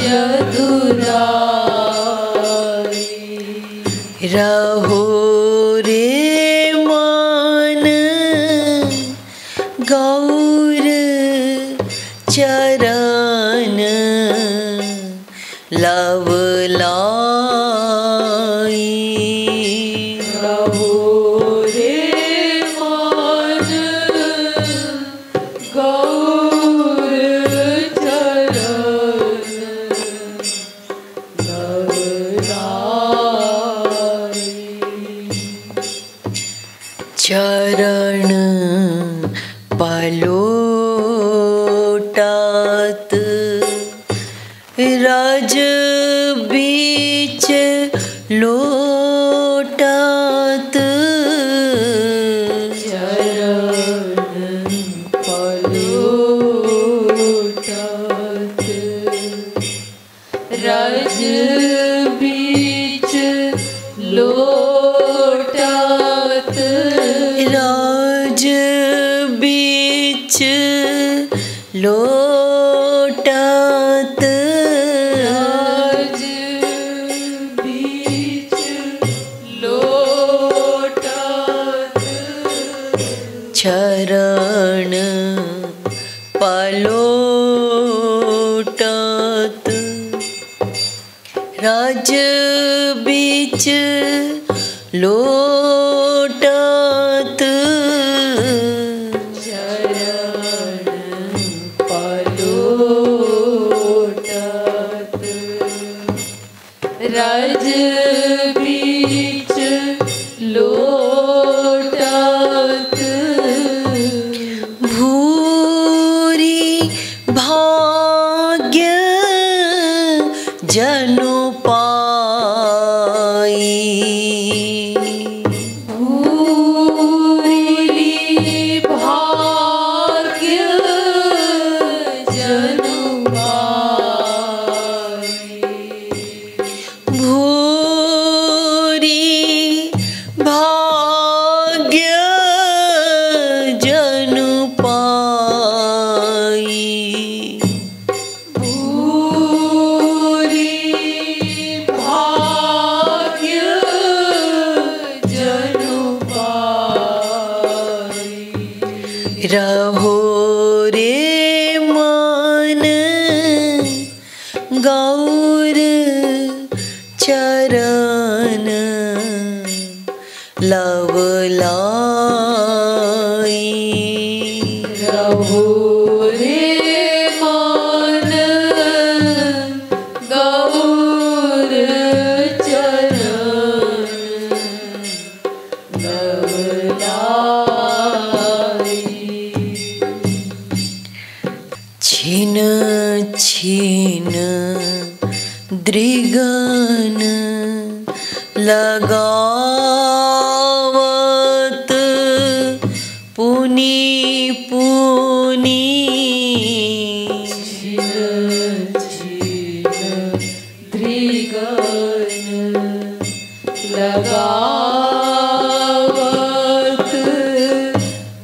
यदुराई। रहो रे मान गौर चरण लवलाई। रहो रे मान गौर चरण लवलाई। चरण पलोटत रज बीच लोटत। चरण पलोटत रज बीच लोटत। राज बीच लोटत। राज बीच लोटत। चरण पलोटत राज बीच लोटत। चरण पलोटत रज बीच लोटत। भूरी भाग्य जनु पाई। भूरी भाग्य जनु पाई। भूरी भाग्य जनु पाई। रहो रे मन गौर चरण लवलाई। रहो रे मन गौर चरण लवलाई। छिन छिन दृगन लगावत पुनि पुनि। छिन छिन दृगन लगावत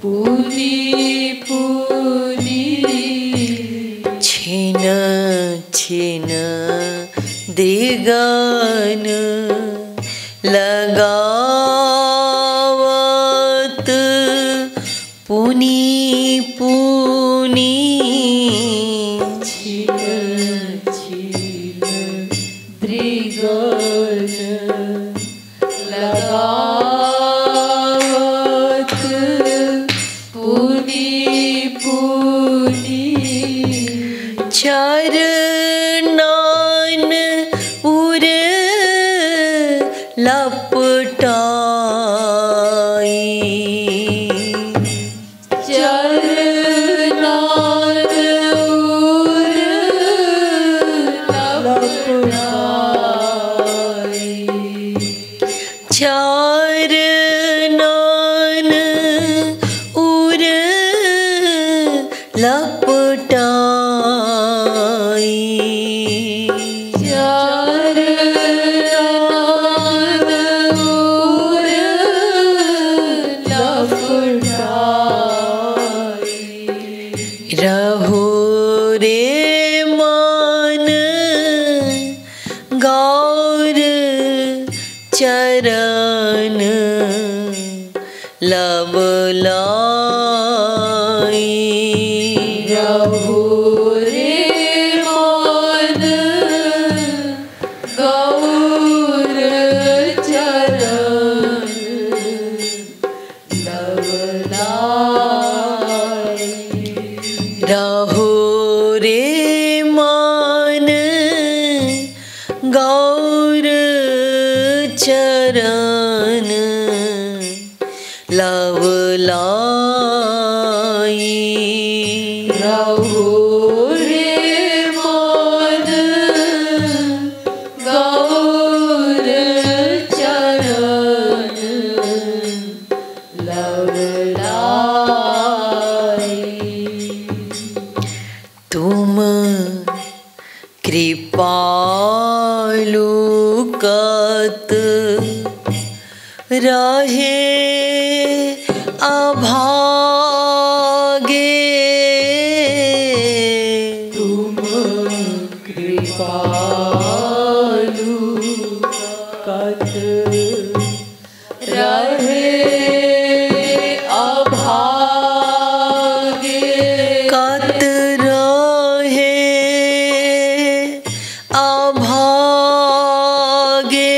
पुनि पुनि। छिन छिन दृगन लगावत पुनि पुनि। छिन छिन दृगन लगावत पुनि पुनि। चरणन उर लपटाई। चरणन उर लपटाई। चरणन उर लपटाई। चरणन उर लपटाई। रहो रे मन गौर चरण लवलाई। रहो रे मन गौर चरण लवलाई। रहो रे मन गौर चरण लवलाई। रहो रे मन गौर चरण लवलाई। तुम कृपालु कत रहे अभागे। तुम कृपालु कत रहे अभागे। कत रहे अभागे।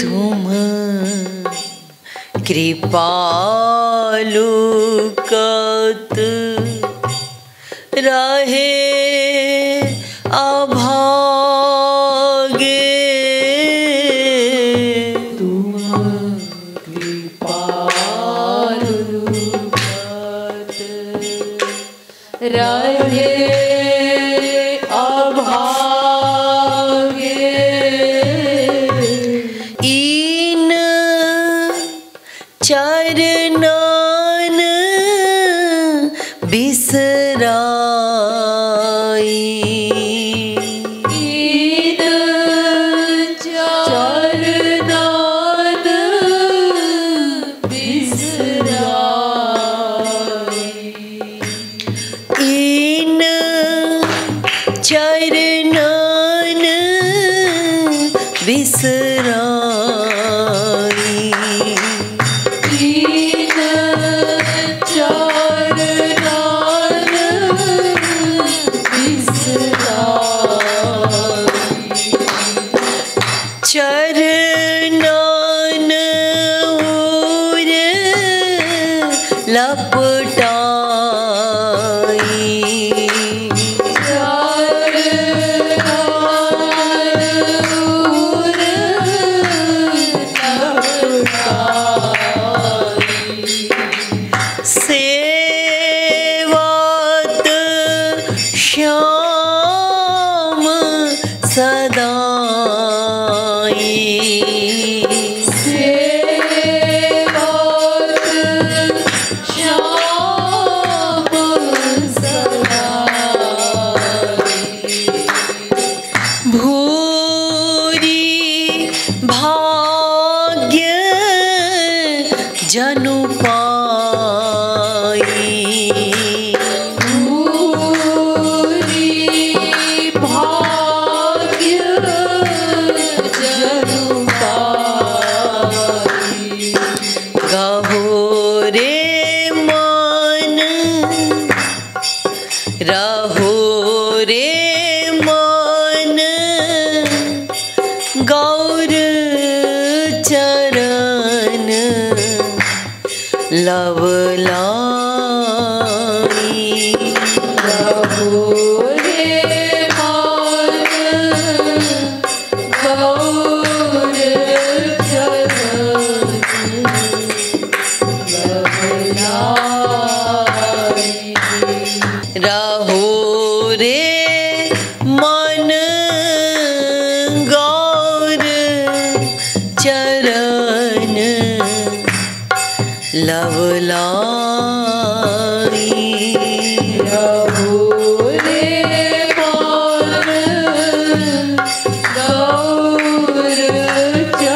तुम कृपालु कत रहे अभागे। तुम कृपालु कत रहे अभागे। इन चरणन बिसराई। इन चरनान बिसराई। इन चरनान बिसराई। इन चरनान बिसराई। चरनान और लपटाई। सेवत श्याम सदाई। भूरी भाग्य जनु पाई। गहो रे मन रहो रे मन गौर चरण लवलाई। रहो रे मन गौर चरण लवलाई। रहो रे मन गौर चरण लवलाई। रहो रे मन गौर चरण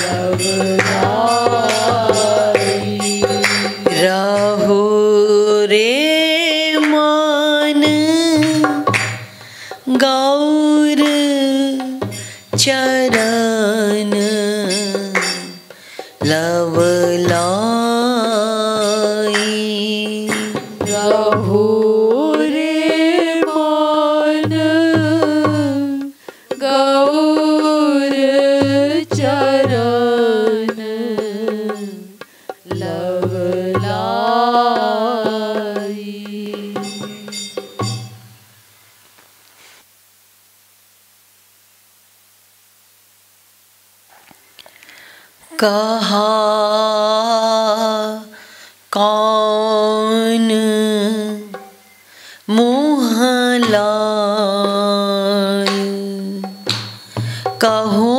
लवलाई। रहो रे मन गौर चरण लवलाई। रहो रे मन गौर चरण लवलाई। कहा कौन मुँह लाय कहो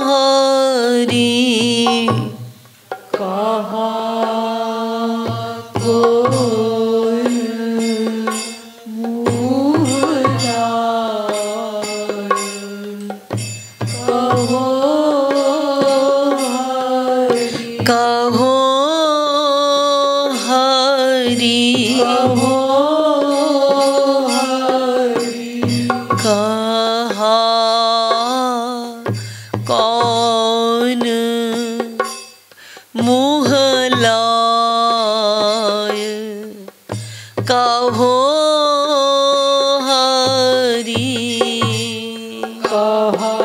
हरि। कहा कोई मुँह लाय कहो हरि। कहो हरि। कहो हरि। कहा कौन मुँह लाय कहो हरि। कहा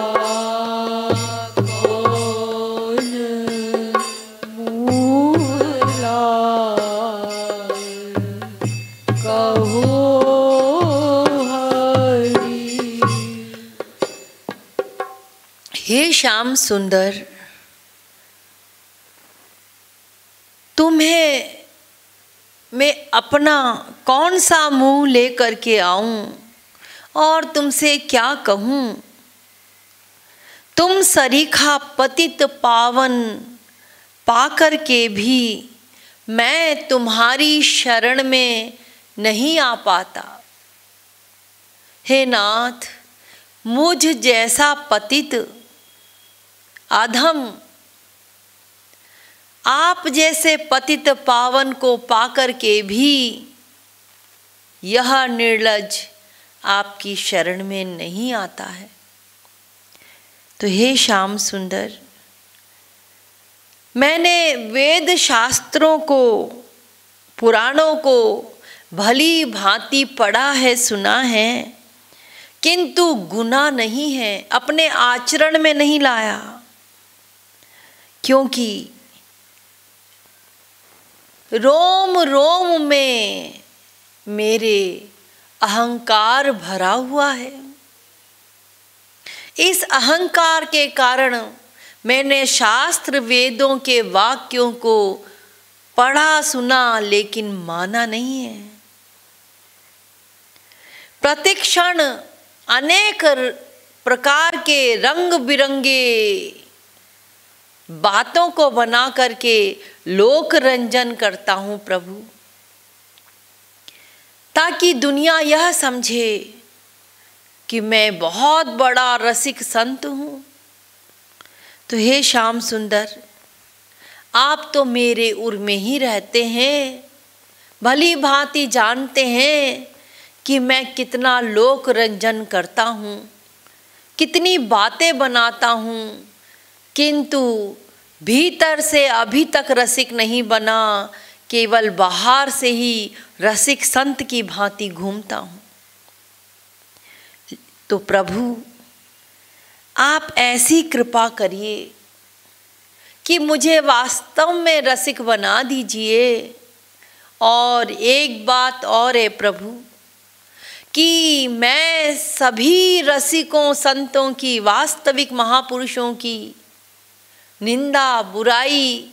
कौन मुँह लाय कहो हरि। हे श्याम सुंदर, तुम्हें मैं अपना कौन सा मुंह लेकर के आऊं और तुमसे क्या कहूं। तुम सरीखा पतित पावन पाकर के भी मैं तुम्हारी शरण में नहीं आ पाता। हे नाथ, मुझ जैसा पतित अधम, आप जैसे पतित पावन को पाकर के भी यह निर्लज आपकी शरण में नहीं आता है। तो हे श्याम सुंदर, मैंने वेद शास्त्रों को, पुराणों को भली भांति पढ़ा है, सुना है, किंतु गुना नहीं है, अपने आचरण में नहीं लाया। क्योंकि रोम रोम में मेरे अहंकार भरा हुआ है। इस अहंकार के कारण मैंने शास्त्र वेदों के वाक्यों को पढ़ा सुना लेकिन माना नहीं है। प्रतिक्षण अनेक प्रकार के रंग बिरंगे बातों को बना करके लोक रंजन करता हूँ प्रभु, ताकि दुनिया यह समझे कि मैं बहुत बड़ा रसिक संत हूँ। तो हे श्याम सुंदर, आप तो मेरे उर में ही रहते हैं, भली भांति जानते हैं कि मैं कितना लोक रंजन करता हूँ, कितनी बातें बनाता हूँ, किंतु भीतर से अभी तक रसिक नहीं बना, केवल बाहर से ही रसिक संत की भांति घूमता हूँ। तो प्रभु, आप ऐसी कृपा करिए कि मुझे वास्तव में रसिक बना दीजिए। और एक बात और है प्रभु, कि मैं सभी रसिकों संतों की, वास्तविक महापुरुषों की निंदा, बुराई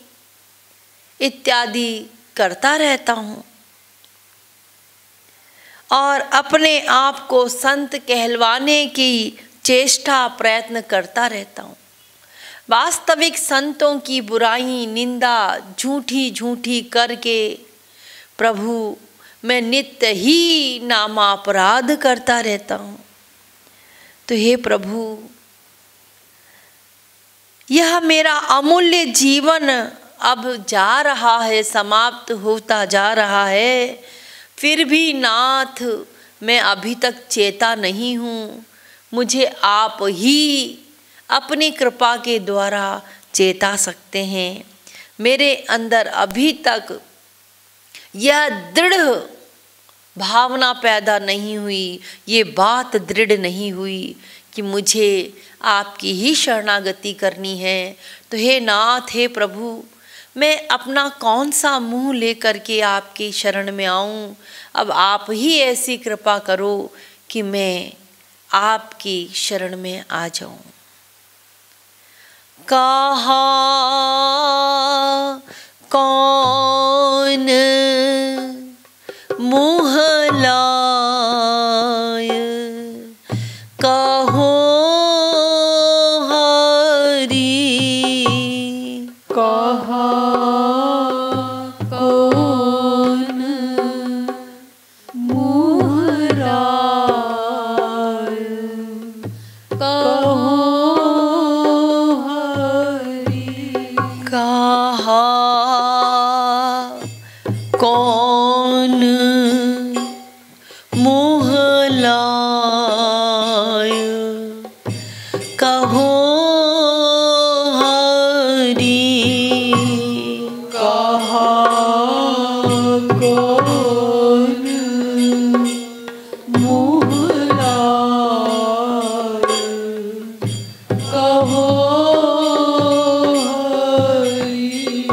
इत्यादि करता रहता हूँ और अपने आप को संत कहलवाने की चेष्टा प्रयत्न करता रहता हूँ। वास्तविक संतों की बुराई, निंदा झूठी झूठी करके प्रभु मैं नित्य ही नामापराध करता रहता हूँ। तो हे प्रभु, यह मेरा अमूल्य जीवन अब जा रहा है, समाप्त होता जा रहा है, फिर भी नाथ मैं अभी तक चेता नहीं हूँ। मुझे आप ही अपनी कृपा के द्वारा चेता सकते हैं। मेरे अंदर अभी तक यह दृढ़ भावना पैदा नहीं हुई, ये बात दृढ़ नहीं हुई कि मुझे आपकी ही शरणागति करनी है। तो हे नाथ, हे प्रभु, मैं अपना कौन सा मुंह लेकर के आपकी शरण में आऊं। अब आप ही ऐसी कृपा करो कि मैं आपकी शरण में आ जाऊं। कहा कौन मुँह लाय, कहो हरि, कहा कौन मुँह लाय, कहो हरि। कहा कौन मुँह लाय, कहो हरि। कहा कौन मुँह लाय, कहो हरि।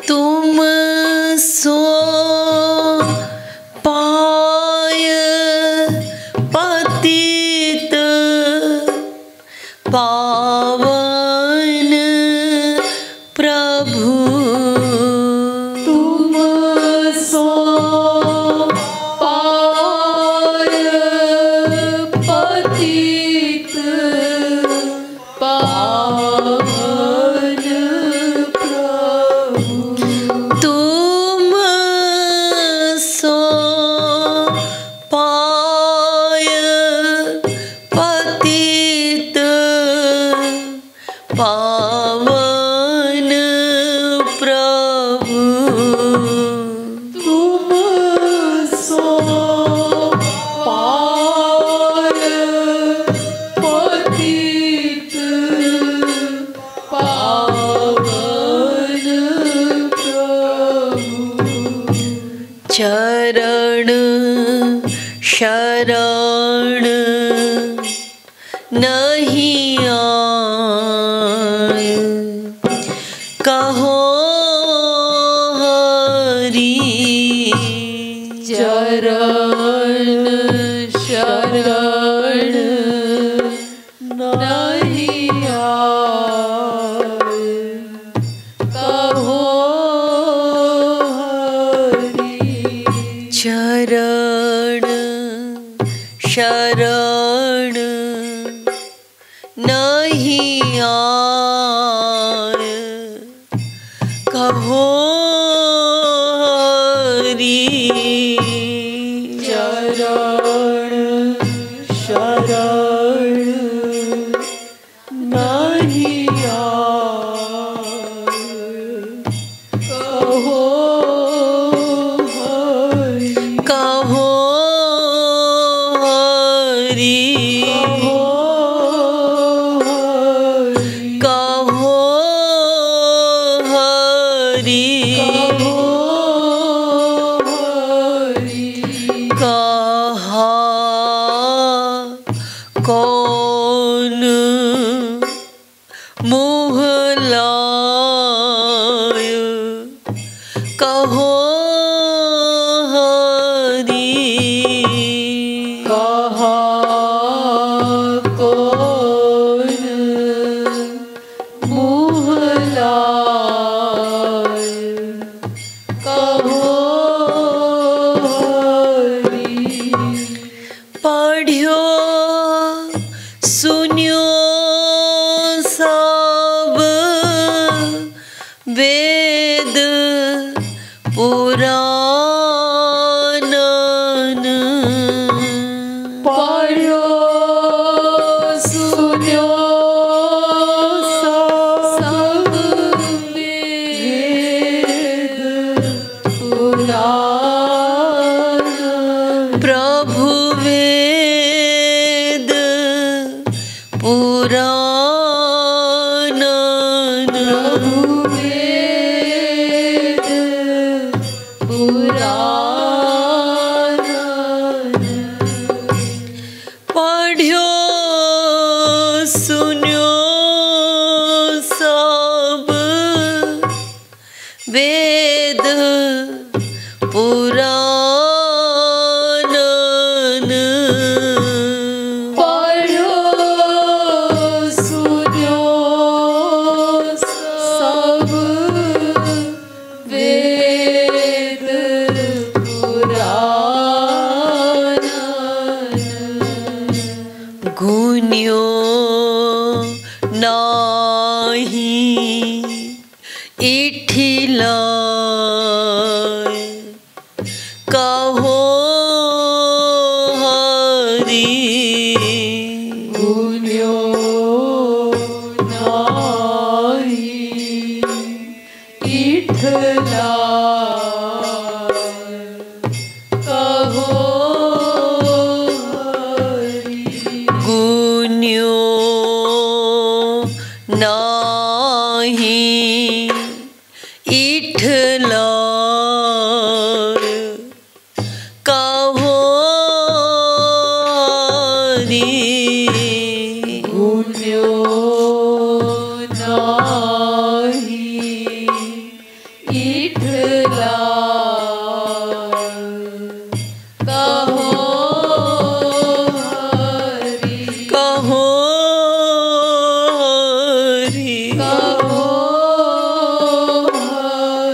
तुम सो पाय पतित पावन प्रभु, तुम सो पाय पतित पावन प्रभु। शरण शरण नहीं आए, कहो हरि चरण शरण नहीं आए, कहो हरि। चरण शरण नहीं आए, कहो हरि। चरण शरण नहीं आए, कहो हरि। कहो हरि, कहो हरि, कहा कौन मुँह लाय, कहो हरि। कहा कौन मुँह लाए, कहो हरि। पढ़्यो सुन्यो सब वेद पुराणन, पढ़्यो सुन्यो सब वेद पुराण, प्रभु वेद पुराणन, प्रभु वेद पुराण, पढ़्यो सुन्यो सब वेद पुराणन, पढ़्यो सुन्यो सब वेद पुराण, गुन्यो नाही इठिलाय, कहो हरि। गुन्यो नाही इठलाय, कहो हरि। गुन्यो नाही इठलाय, कहो हरि। गुन्यो नाही इठलाय, कहो हरि। कहो हरि, कहो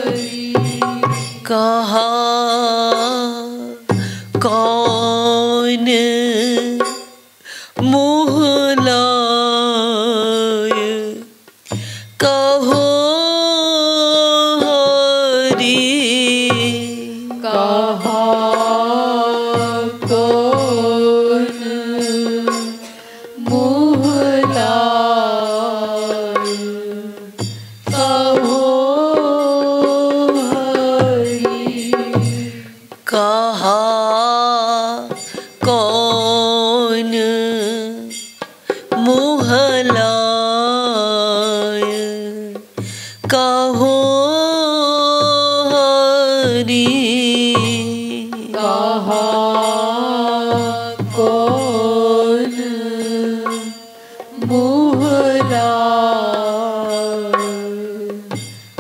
हरि। कहा कौन मुँह लाय, कहो हरि। कहा कौन मुँह लाय, कहो हरि।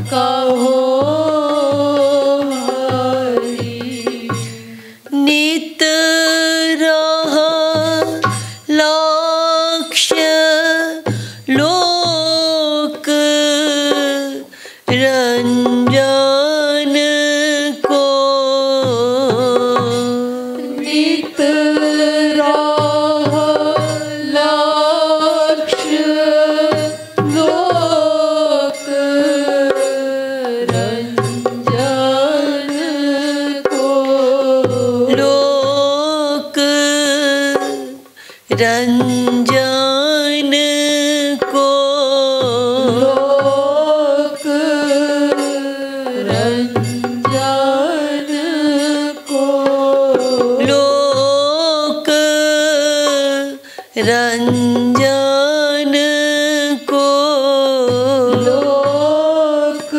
कहो हरि। नित रह लक्ष्य लोक रंजन को। नित रह लक्ष्य लोक रंजन को। लोक रंजन को। लोक रंजन को। लोक रंजन को। लोक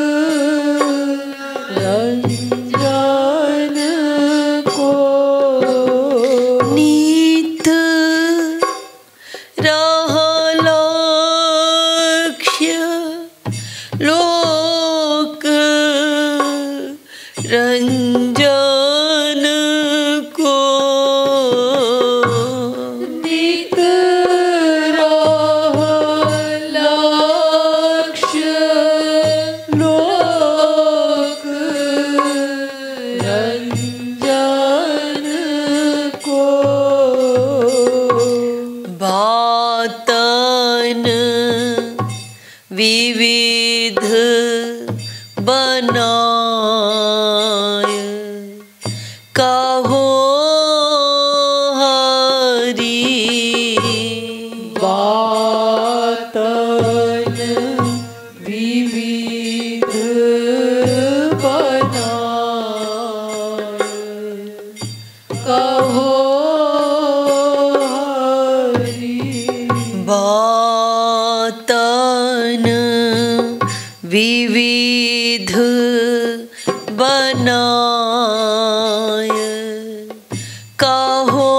रंजन को। नित रह लक्ष्य लोक रंजन को। नित रह लक्ष्य लोक रंजन को। बातन विविध बनाय कहो हरि। बातन विविध बनाय कहो हरि। बातन विविध बनाय कहो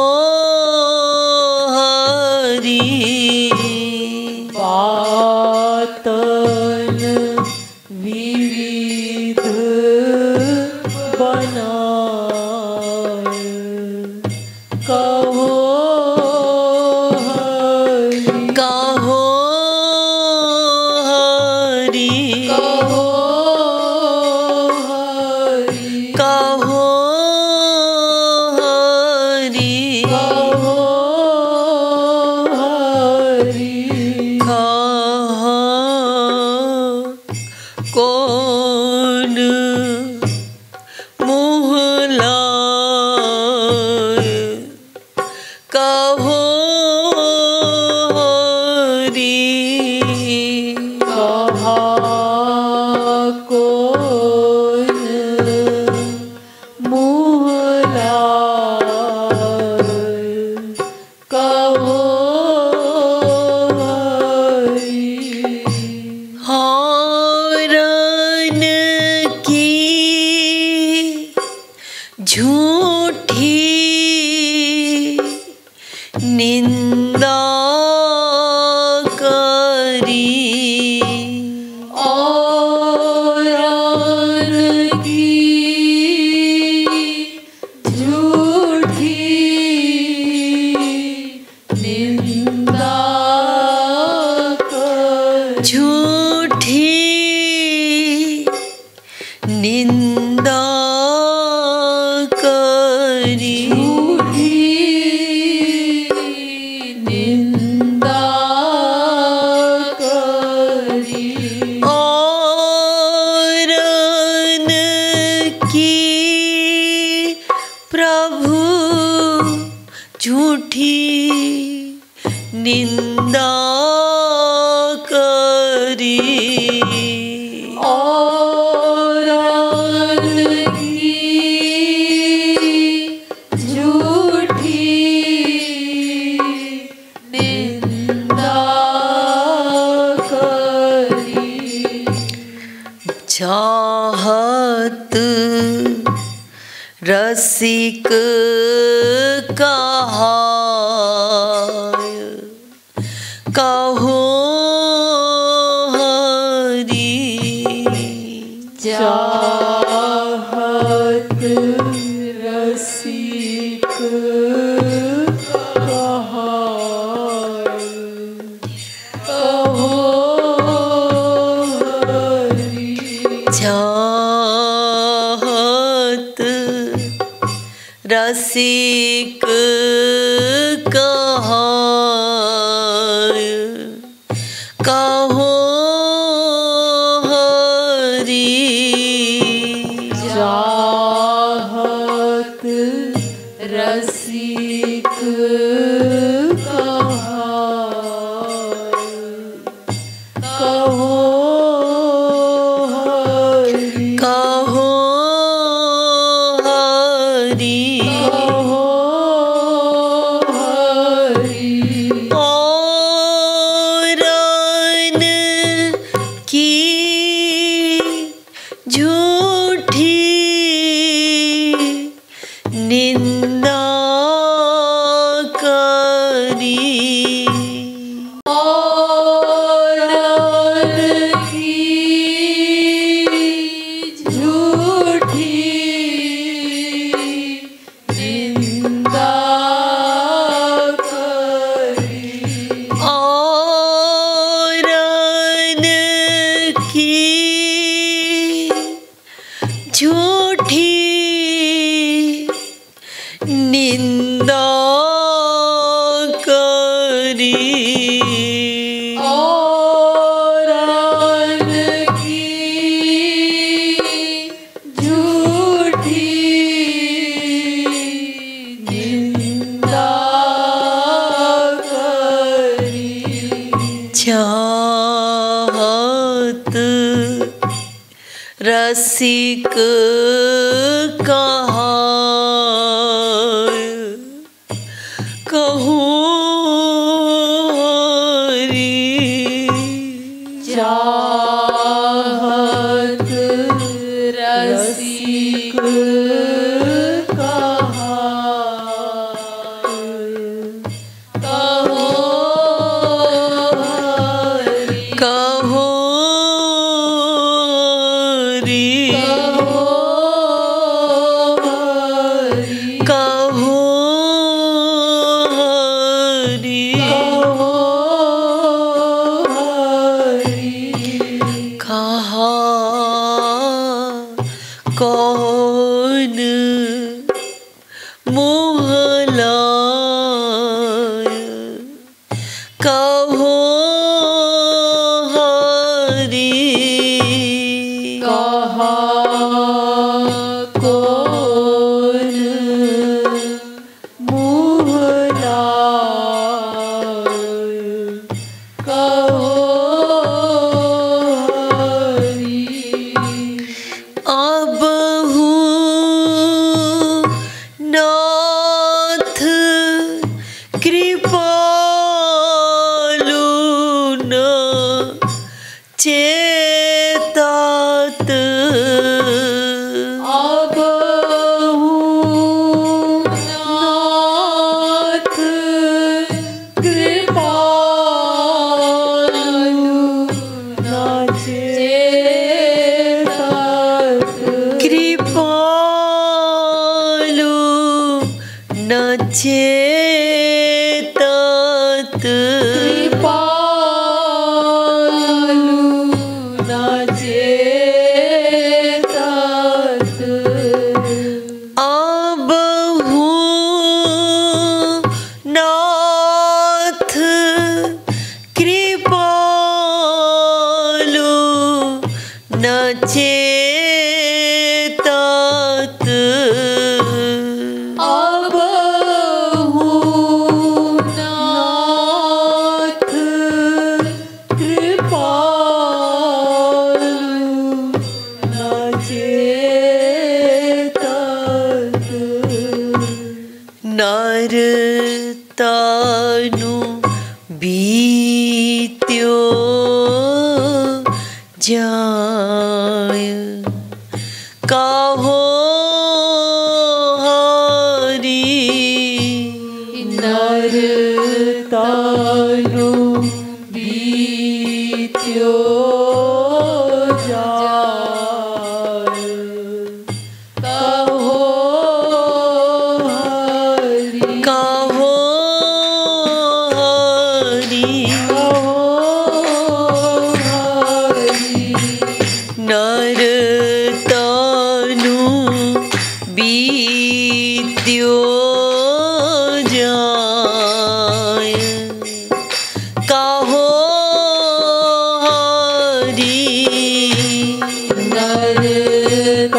हरि। बातन विविध बनाय कहो हरि। कहो हरि। कहो हरि। कहो हरि। कहो हरि। कहा कौन मुँह लाए कहो हरि। कहा कौन मुँह लाए कहो हरि। हरण की झूठी निंदा करी। औरन की झूठी निंदा कर। झूठी निंदा करी। झूठी निंदा करी। औरन की प्रभु झूठी निंदा करी। औरन की झूठी निंदा करी। चाहत रसिक कहाय कहो हरि। चाहत रसिक चाहत रसिक कहाय कहो हरि। चाहत रसिक चाहत रसिक कहाय कहूँ हरि। चाहत रसिक कौन मोहलाय कहो हरि। कहा कौन मोहलाय कहो चेतात नाथ कृपालु न चेतात कृपालु न चेतात चेतात अबहु नाथ कृपालु न चेतात नरतानु बीत्यो जाय कहो हरि। नरतानु बीत्यो जाय बीत्यो जाय कहो हरि नरकानु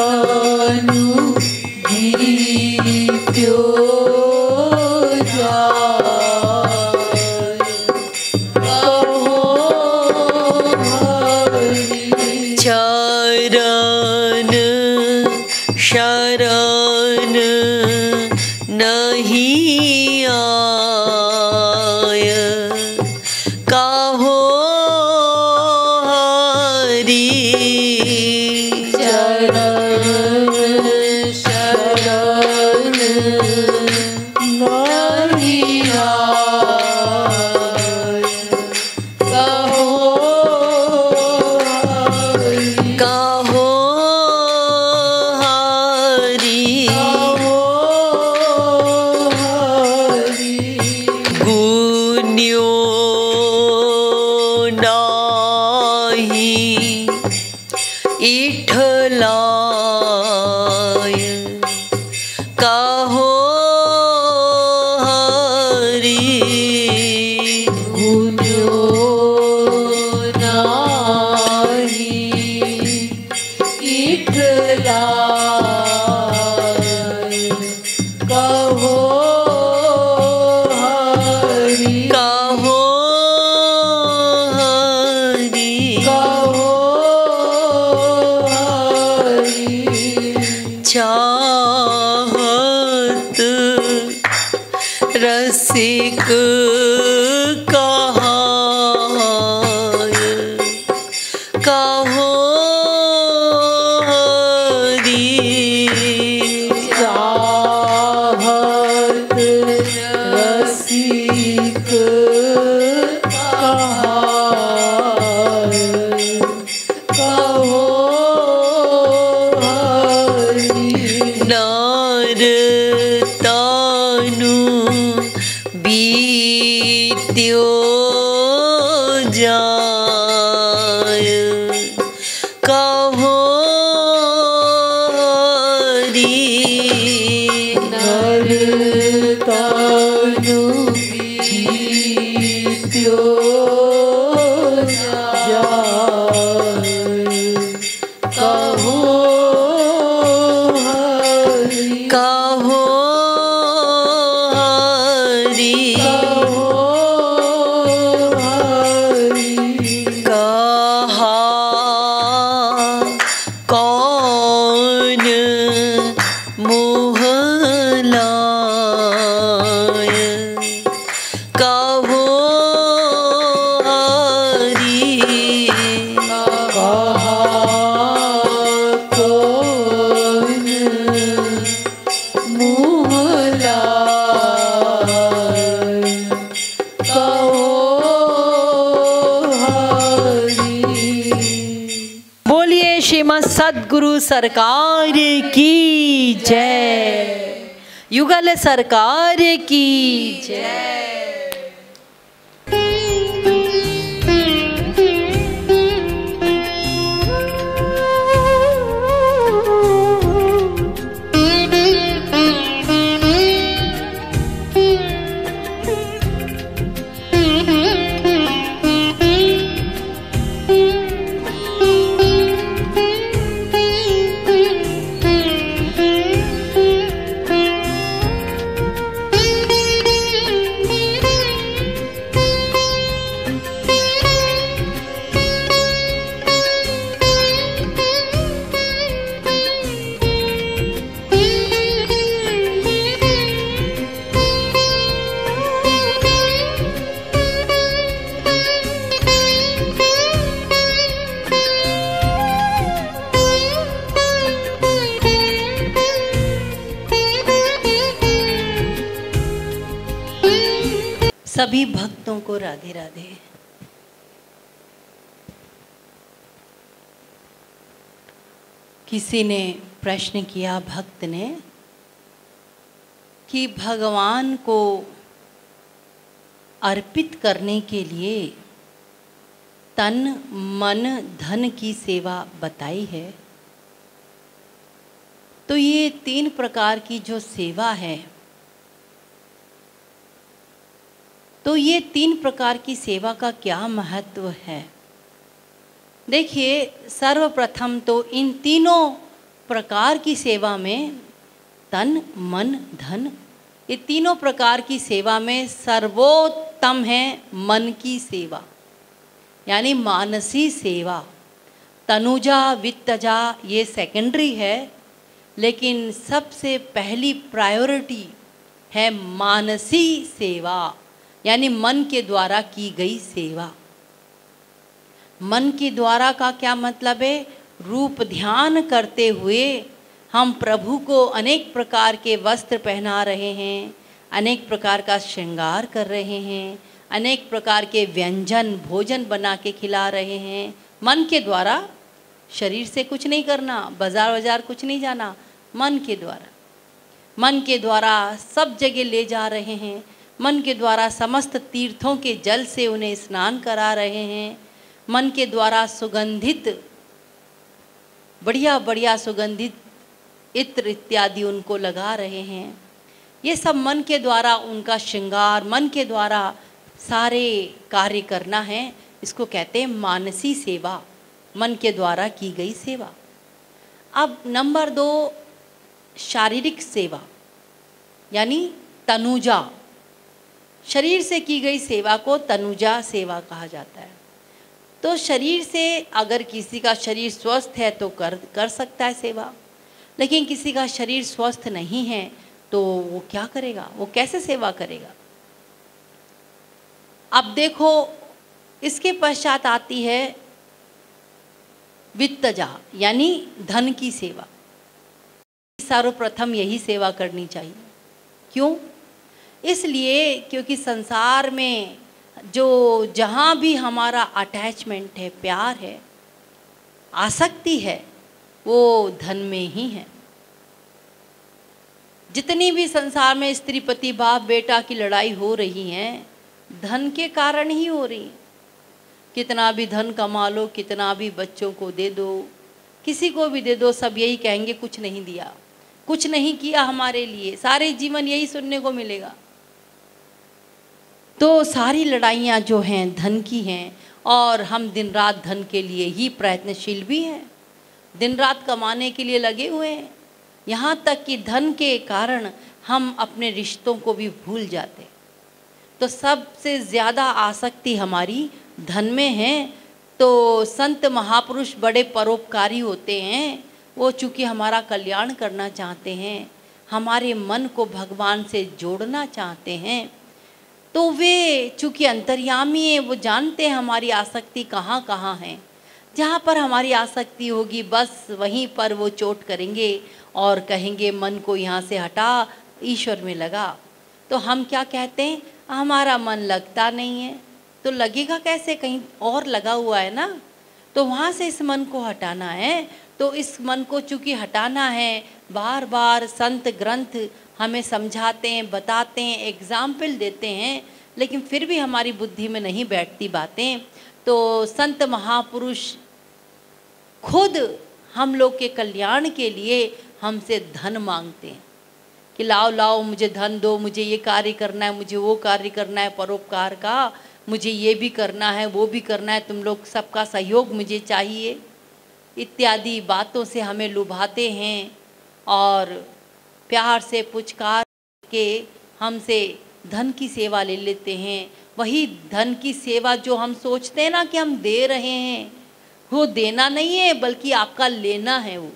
बीत्यो जाय कहो हरि चरण शरण नहीं आय कहो हरि चरण शरण नहीं आय कहो हरि कहो हरि गुण्यो नाही इठलाय कहो हरि गुण्यो नाही इठलाय कहो हरि कहो हरि कहो हरि चाहत रसिक कहाय कहो हरि चाहत रसिक कहाय कहो हरि नार तानु बीत्यो जाय कहो हरि नरकानु बीत्यो जाय कहो हरि कहो हरि कहो हरि कहा कौन मोह लाय कहो हरि कहा कौन मुँह लाय कहो हरि बोलिए श्रीमद सद्गुरु सरकार की जय, युगल सरकार की जय। सभी भक्तों को राधे राधे। किसी ने प्रश्न किया, भक्त ने, कि भगवान को अर्पित करने के लिए तन मन धन की सेवा बताई है, तो ये 3 प्रकार की जो सेवा है, तो ये 3 प्रकार की सेवा का क्या महत्व है? देखिए, सर्वप्रथम तो इन तीनों प्रकार की सेवा में तन मन धन, ये तीनों प्रकार की सेवा में सर्वोत्तम है मन की सेवा, यानी मानसी सेवा। तनुजा वित्तजा ये सेकेंडरी है, लेकिन सबसे पहली प्रायोरिटी है मानसी सेवा, यानी मन के द्वारा की गई सेवा। मन के द्वारा का क्या मतलब है? रूप ध्यान करते हुए हम प्रभु को अनेक प्रकार के वस्त्र पहना रहे हैं, अनेक प्रकार का श्रृंगार कर रहे हैं, अनेक प्रकार के व्यंजन भोजन बना के खिला रहे हैं। मन के द्वारा, शरीर से कुछ नहीं करना, बाजार कुछ नहीं जाना, मन के द्वारा। मन के द्वारा सब जगह ले जा रहे हैं, मन के द्वारा समस्त तीर्थों के जल से उन्हें स्नान करा रहे हैं, मन के द्वारा सुगंधित बढ़िया बढ़िया सुगंधित इत्र इत्यादि उनको लगा रहे हैं। ये सब मन के द्वारा उनका श्रृंगार, मन के द्वारा सारे कार्य करना है। इसको कहते हैं मानसी सेवा, मन के द्वारा की गई सेवा। अब नंबर 2 शारीरिक सेवा, यानी तनुजा। शरीर से की गई सेवा को तनुजा सेवा कहा जाता है। तो शरीर से अगर किसी का शरीर स्वस्थ है तो कर सकता है सेवा, लेकिन किसी का शरीर स्वस्थ नहीं है तो वो क्या करेगा, वो कैसे सेवा करेगा? अब देखो, इसके पश्चात आती है वित्तजा, यानी धन की सेवा। सर्वप्रथम यही सेवा करनी चाहिए। क्यों? इसलिए क्योंकि संसार में जो जहाँ भी हमारा अटैचमेंट है, प्यार है, आसक्ति है, वो धन में ही है। जितनी भी संसार में स्त्री पति बाप बेटा की लड़ाई हो रही है, धन के कारण ही हो रही है। कितना भी धन कमा लो, कितना भी बच्चों को दे दो, किसी को भी दे दो, सब यही कहेंगे कुछ नहीं दिया, कुछ नहीं किया हमारे लिए। सारे जीवन यही सुनने को मिलेगा। तो सारी लड़ाइयाँ जो हैं धन की हैं, और हम दिन रात धन के लिए ही प्रयत्नशील भी हैं, दिन रात कमाने के लिए लगे हुए हैं। यहाँ तक कि धन के कारण हम अपने रिश्तों को भी भूल जाते। तो सबसे ज़्यादा आसक्ति हमारी धन में है। तो संत महापुरुष बड़े परोपकारी होते हैं, वो चूँकि हमारा कल्याण करना चाहते हैं, हमारे मन को भगवान से जोड़ना चाहते हैं, तो वे चूँकि अंतर्यामी हैं, वो जानते हैं हमारी आसक्ति कहाँ कहाँ है। जहाँ पर हमारी आसक्ति होगी बस वहीं पर वो चोट करेंगे और कहेंगे मन को यहाँ से हटा, ईश्वर में लगा। तो हम क्या कहते हैं, हमारा मन लगता नहीं है। तो लगेगा कैसे, कहीं और लगा हुआ है ना, तो वहाँ से इस मन को हटाना है। तो इस मन को चूँकि हटाना है, बार बार संत ग्रंथ हमें समझाते हैं, बताते हैं, एग्जाम्पल देते हैं, लेकिन फिर भी हमारी बुद्धि में नहीं बैठती बातें। तो संत महापुरुष खुद हम लोग के कल्याण के लिए हमसे धन मांगते हैं कि लाओ लाओ मुझे धन दो, मुझे ये कार्य करना है, मुझे वो कार्य करना है परोपकार का, मुझे ये भी करना है, वो भी करना है, तुम लोग सबका सहयोग मुझे चाहिए, इत्यादि बातों से हमें लुभाते हैं और प्यार से पुचकार के हमसे धन की सेवा ले लेते हैं। वही धन की सेवा जो हम सोचते हैं ना कि हम दे रहे हैं, वो देना नहीं है बल्कि आपका लेना है। वो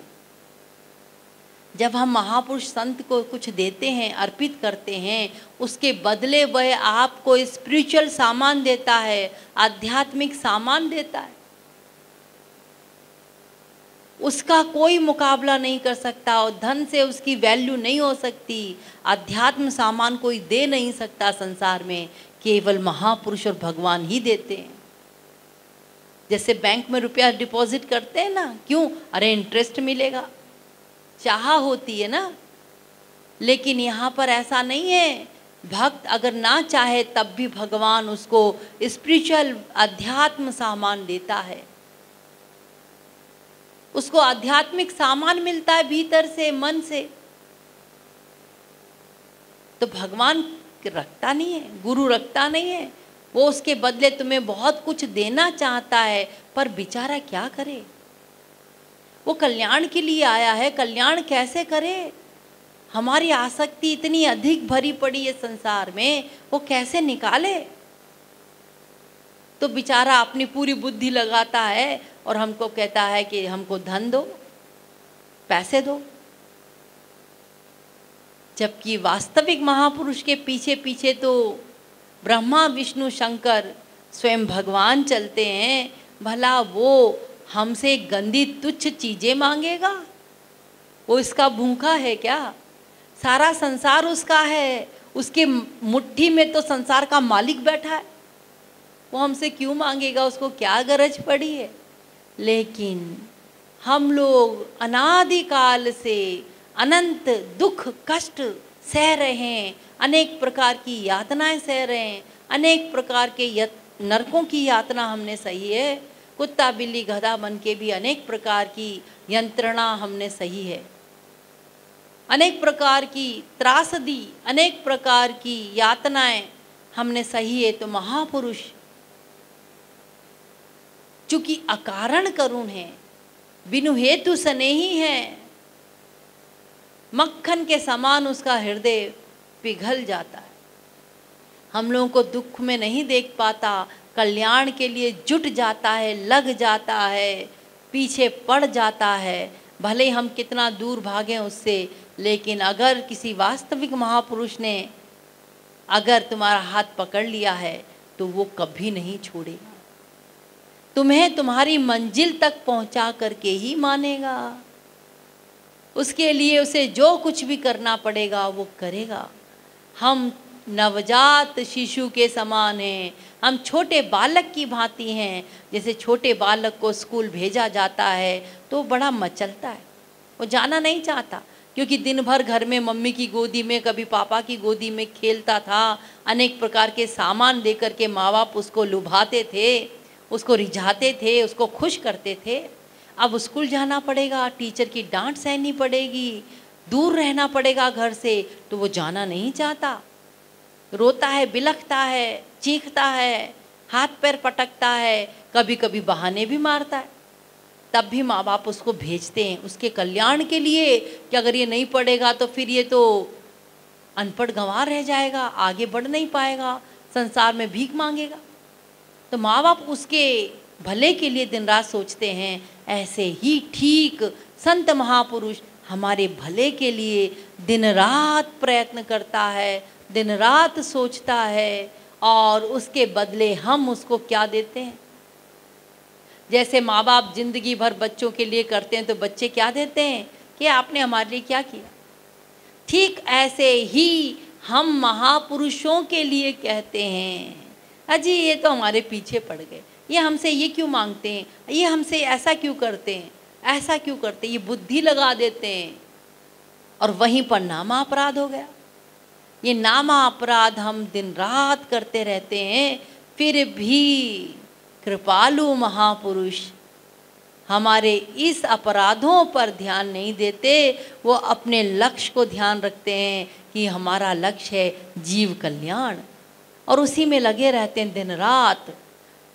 जब हम महापुरुष संत को कुछ देते हैं, अर्पित करते हैं, उसके बदले वह आपको स्पिरिचुअल सामान देता है, आध्यात्मिक सामान देता है। उसका कोई मुकाबला नहीं कर सकता और धन से उसकी वैल्यू नहीं हो सकती। आध्यात्म सामान कोई दे नहीं सकता संसार में, केवल महापुरुष और भगवान ही देते हैं। जैसे बैंक में रुपया डिपॉजिट करते हैं ना, क्यों? अरे इंटरेस्ट मिलेगा, चाह होती है ना। लेकिन यहाँ पर ऐसा नहीं है। भक्त अगर ना चाहे तब भी भगवान उसको स्पिरिचुअल अध्यात्म सामान देता है। उसको आध्यात्मिक सामान मिलता है भीतर से, मन से। तो भगवान रखता नहीं है, गुरु रखता नहीं है, वो उसके बदले तुम्हें बहुत कुछ देना चाहता है, पर बेचारा क्या करे? वो कल्याण के लिए आया है, कल्याण कैसे करे? हमारी आसक्ति इतनी अधिक भरी पड़ी है संसार में, वो कैसे निकाले? तो बेचारा अपनी पूरी बुद्धि लगाता है और हमको कहता है कि हमको धन दो, पैसे दो, जबकि वास्तविक महापुरुष के पीछे पीछे तो ब्रह्मा विष्णु शंकर स्वयं भगवान चलते हैं। भला वो हमसे गंदी तुच्छ चीजें मांगेगा? वो इसका भूखा है क्या? सारा संसार उसका है, उसके मुट्ठी में तो संसार का मालिक बैठा है, वो हमसे क्यों मांगेगा? उसको क्या गरज पड़ी है? लेकिन हम लोग अनादिकाल से अनंत दुख कष्ट सह रहे हैं, अनेक प्रकार की यातनाएं सह रहे हैं, अनेक प्रकार के नरकों की यातना हमने सही है, कुत्ता बिल्ली गधा बन के भी अनेक प्रकार की यंत्रणा हमने सही है, अनेक प्रकार की त्रासदी, अनेक प्रकार की यातनाएं हमने सही है। तो महापुरुष चूंकि अकारण करुण है, बिनु हेतु स्नेही है, मक्खन के समान उसका हृदय पिघल जाता है। हम लोगों को दुख में नहीं देख पाता, कल्याण के लिए जुट जाता है, लग जाता है, पीछे पड़ जाता है। भले हम कितना दूर भागें उससे, लेकिन अगर किसी वास्तविक महापुरुष ने अगर तुम्हारा हाथ पकड़ लिया है तो वो कभी नहीं छोड़ेगा, तुम्हें तुम्हारी मंजिल तक पहुंचा करके ही मानेगा। उसके लिए उसे जो कुछ भी करना पड़ेगा वो करेगा। हम नवजात शिशु के समान हैं, हम छोटे बालक की भांति हैं। जैसे छोटे बालक को स्कूल भेजा जाता है तो बड़ा मचलता है, वो जाना नहीं चाहता, क्योंकि दिन भर घर में मम्मी की गोदी में, कभी पापा की गोदी में खेलता था। अनेक प्रकार के सामान देकर के माँ बाप उसको लुभाते थे, उसको रिझाते थे, उसको खुश करते थे। अब स्कूल जाना पड़ेगा, टीचर की डांट सहनी पड़ेगी, दूर रहना पड़ेगा घर से, तो वो जाना नहीं चाहता, रोता है, बिलखता है, चीखता है, हाथ पैर पटकता है, कभी कभी बहाने भी मारता है। तब भी माँ बाप उसको भेजते हैं उसके कल्याण के लिए कि अगर ये नहीं पढ़ेगा तो फिर ये तो अनपढ़ गंवार रह जाएगा, आगे बढ़ नहीं पाएगा, संसार में भीख मांगेगा। तो माँ बाप उसके भले के लिए दिन रात सोचते हैं। ऐसे ही ठीक संत महापुरुष हमारे भले के लिए दिन रात प्रयत्न करता है, दिन रात सोचता है, और उसके बदले हम उसको क्या देते हैं? जैसे माँ बाप जिंदगी भर बच्चों के लिए करते हैं तो बच्चे क्या देते हैं कि आपने हमारे लिए क्या किया। ठीक ऐसे ही हम महापुरुषों के लिए कहते हैं, अजी ये तो हमारे पीछे पड़ गए, ये हमसे ये क्यों मांगते हैं, ये हमसे ऐसा क्यों करते हैं, ऐसा क्यों करते हैं, ये बुद्धि लगा देते हैं। और वहीं पर नामा अपराध हो गया। ये नामा अपराध हम दिन रात करते रहते हैं, फिर भी कृपालु महापुरुष हमारे इस अपराधों पर ध्यान नहीं देते। वो अपने लक्ष्य को ध्यान रखते हैं कि हमारा लक्ष्य है जीव कल्याण, और उसी में लगे रहते हैं दिन रात।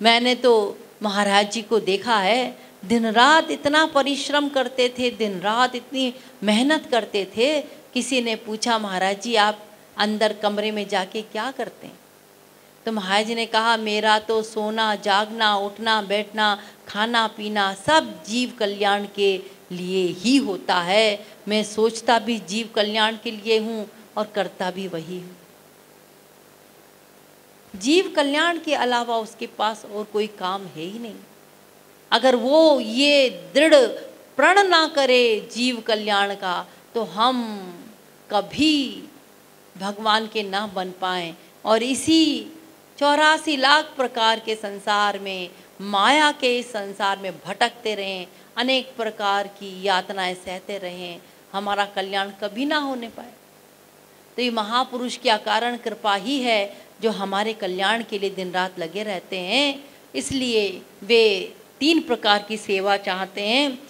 मैंने तो महाराज जी को देखा है, दिन रात इतना परिश्रम करते थे, दिन रात इतनी मेहनत करते थे। किसी ने पूछा, महाराज जी आप अंदर कमरे में जाके क्या करते हैं? तो महाराज जी ने कहा, मेरा तो सोना जागना, उठना बैठना, खाना पीना सब जीव कल्याण के लिए ही होता है। मैं सोचता भी जीव कल्याण के लिए हूँ और करता भी वही हूँ। जीव कल्याण के अलावा उसके पास और कोई काम है ही नहीं। अगर वो ये दृढ़ प्रण ना करे जीव कल्याण का, तो हम कभी भगवान के ना बन पाएं, और इसी 84 लाख प्रकार के संसार में, माया के इस संसार में भटकते रहें, अनेक प्रकार की यातनाएं सहते रहें, हमारा कल्याण कभी ना होने पाए। तो ये महापुरुष की अकारण कृपा ही है जो हमारे कल्याण के लिए दिन रात लगे रहते हैं। इसलिए वे 3 प्रकार की सेवा चाहते हैं।